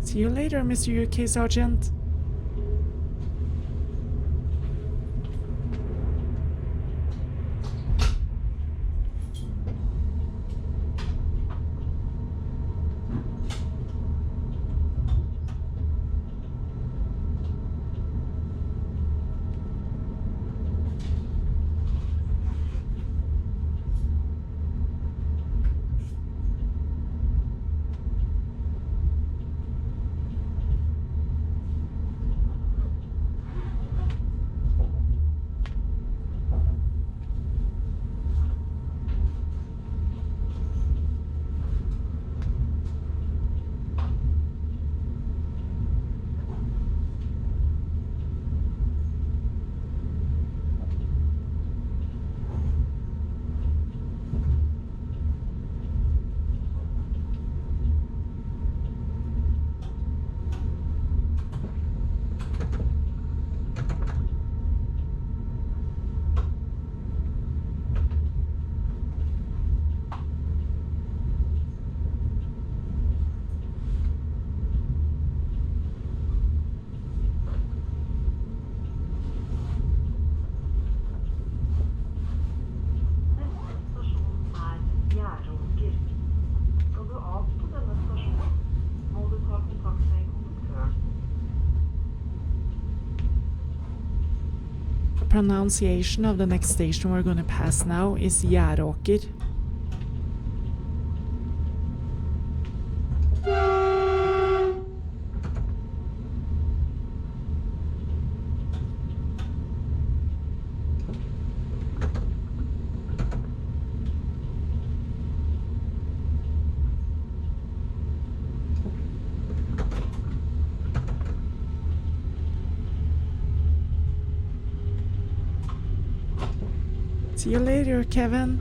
See you later, Mr. UK Sergeant. pronunciation of the next station we're gonna pass now is Gjerdåker. See you later, Kevin.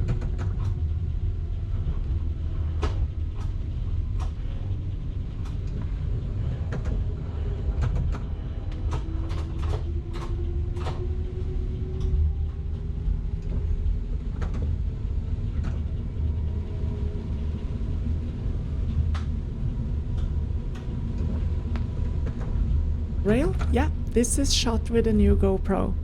Rail? Yeah, this is shot with a new GoPro.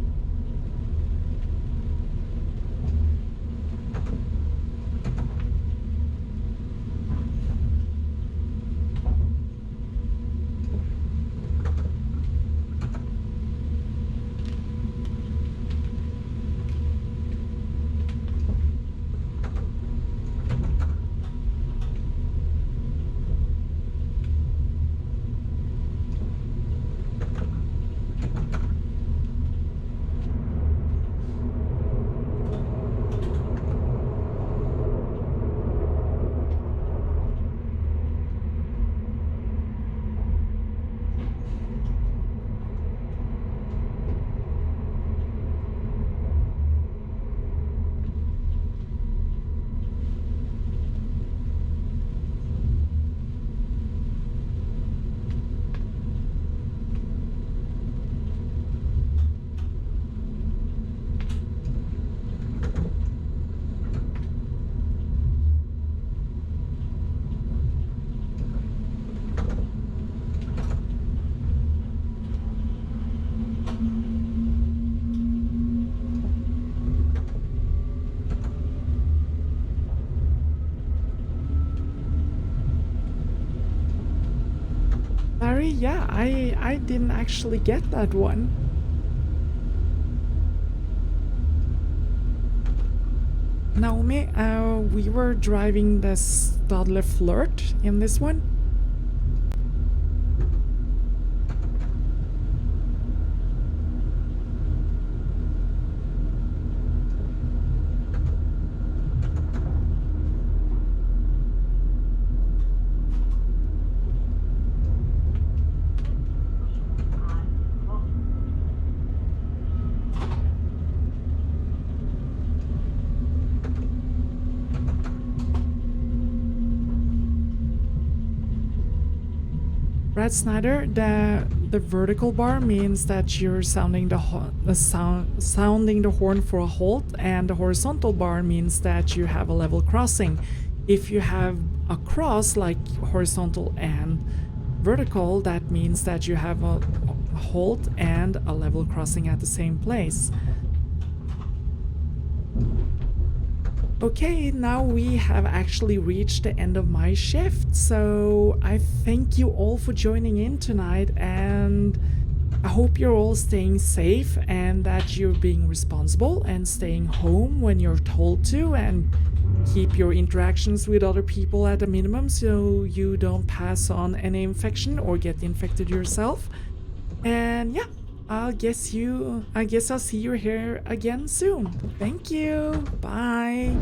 Yeah, I didn't actually get that one. Naomi, we were driving the Stadler Flirt in this one. Brad Snyder, the vertical bar means that you're sounding the horn for a halt, and the horizontal bar means that you have a level crossing. If you have a cross like horizontal and vertical, that means that you have a halt and a level crossing at the same place. Okay, now we have actually reached the end of my shift, so I thank you all for joining in tonight, and I hope you're all staying safe and that you're being responsible and staying home when you're told to, and keep your interactions with other people at a minimum so you don't pass on any infection or get infected yourself. And yeah, I guess I'll see you here again soon. Thank you. Bye.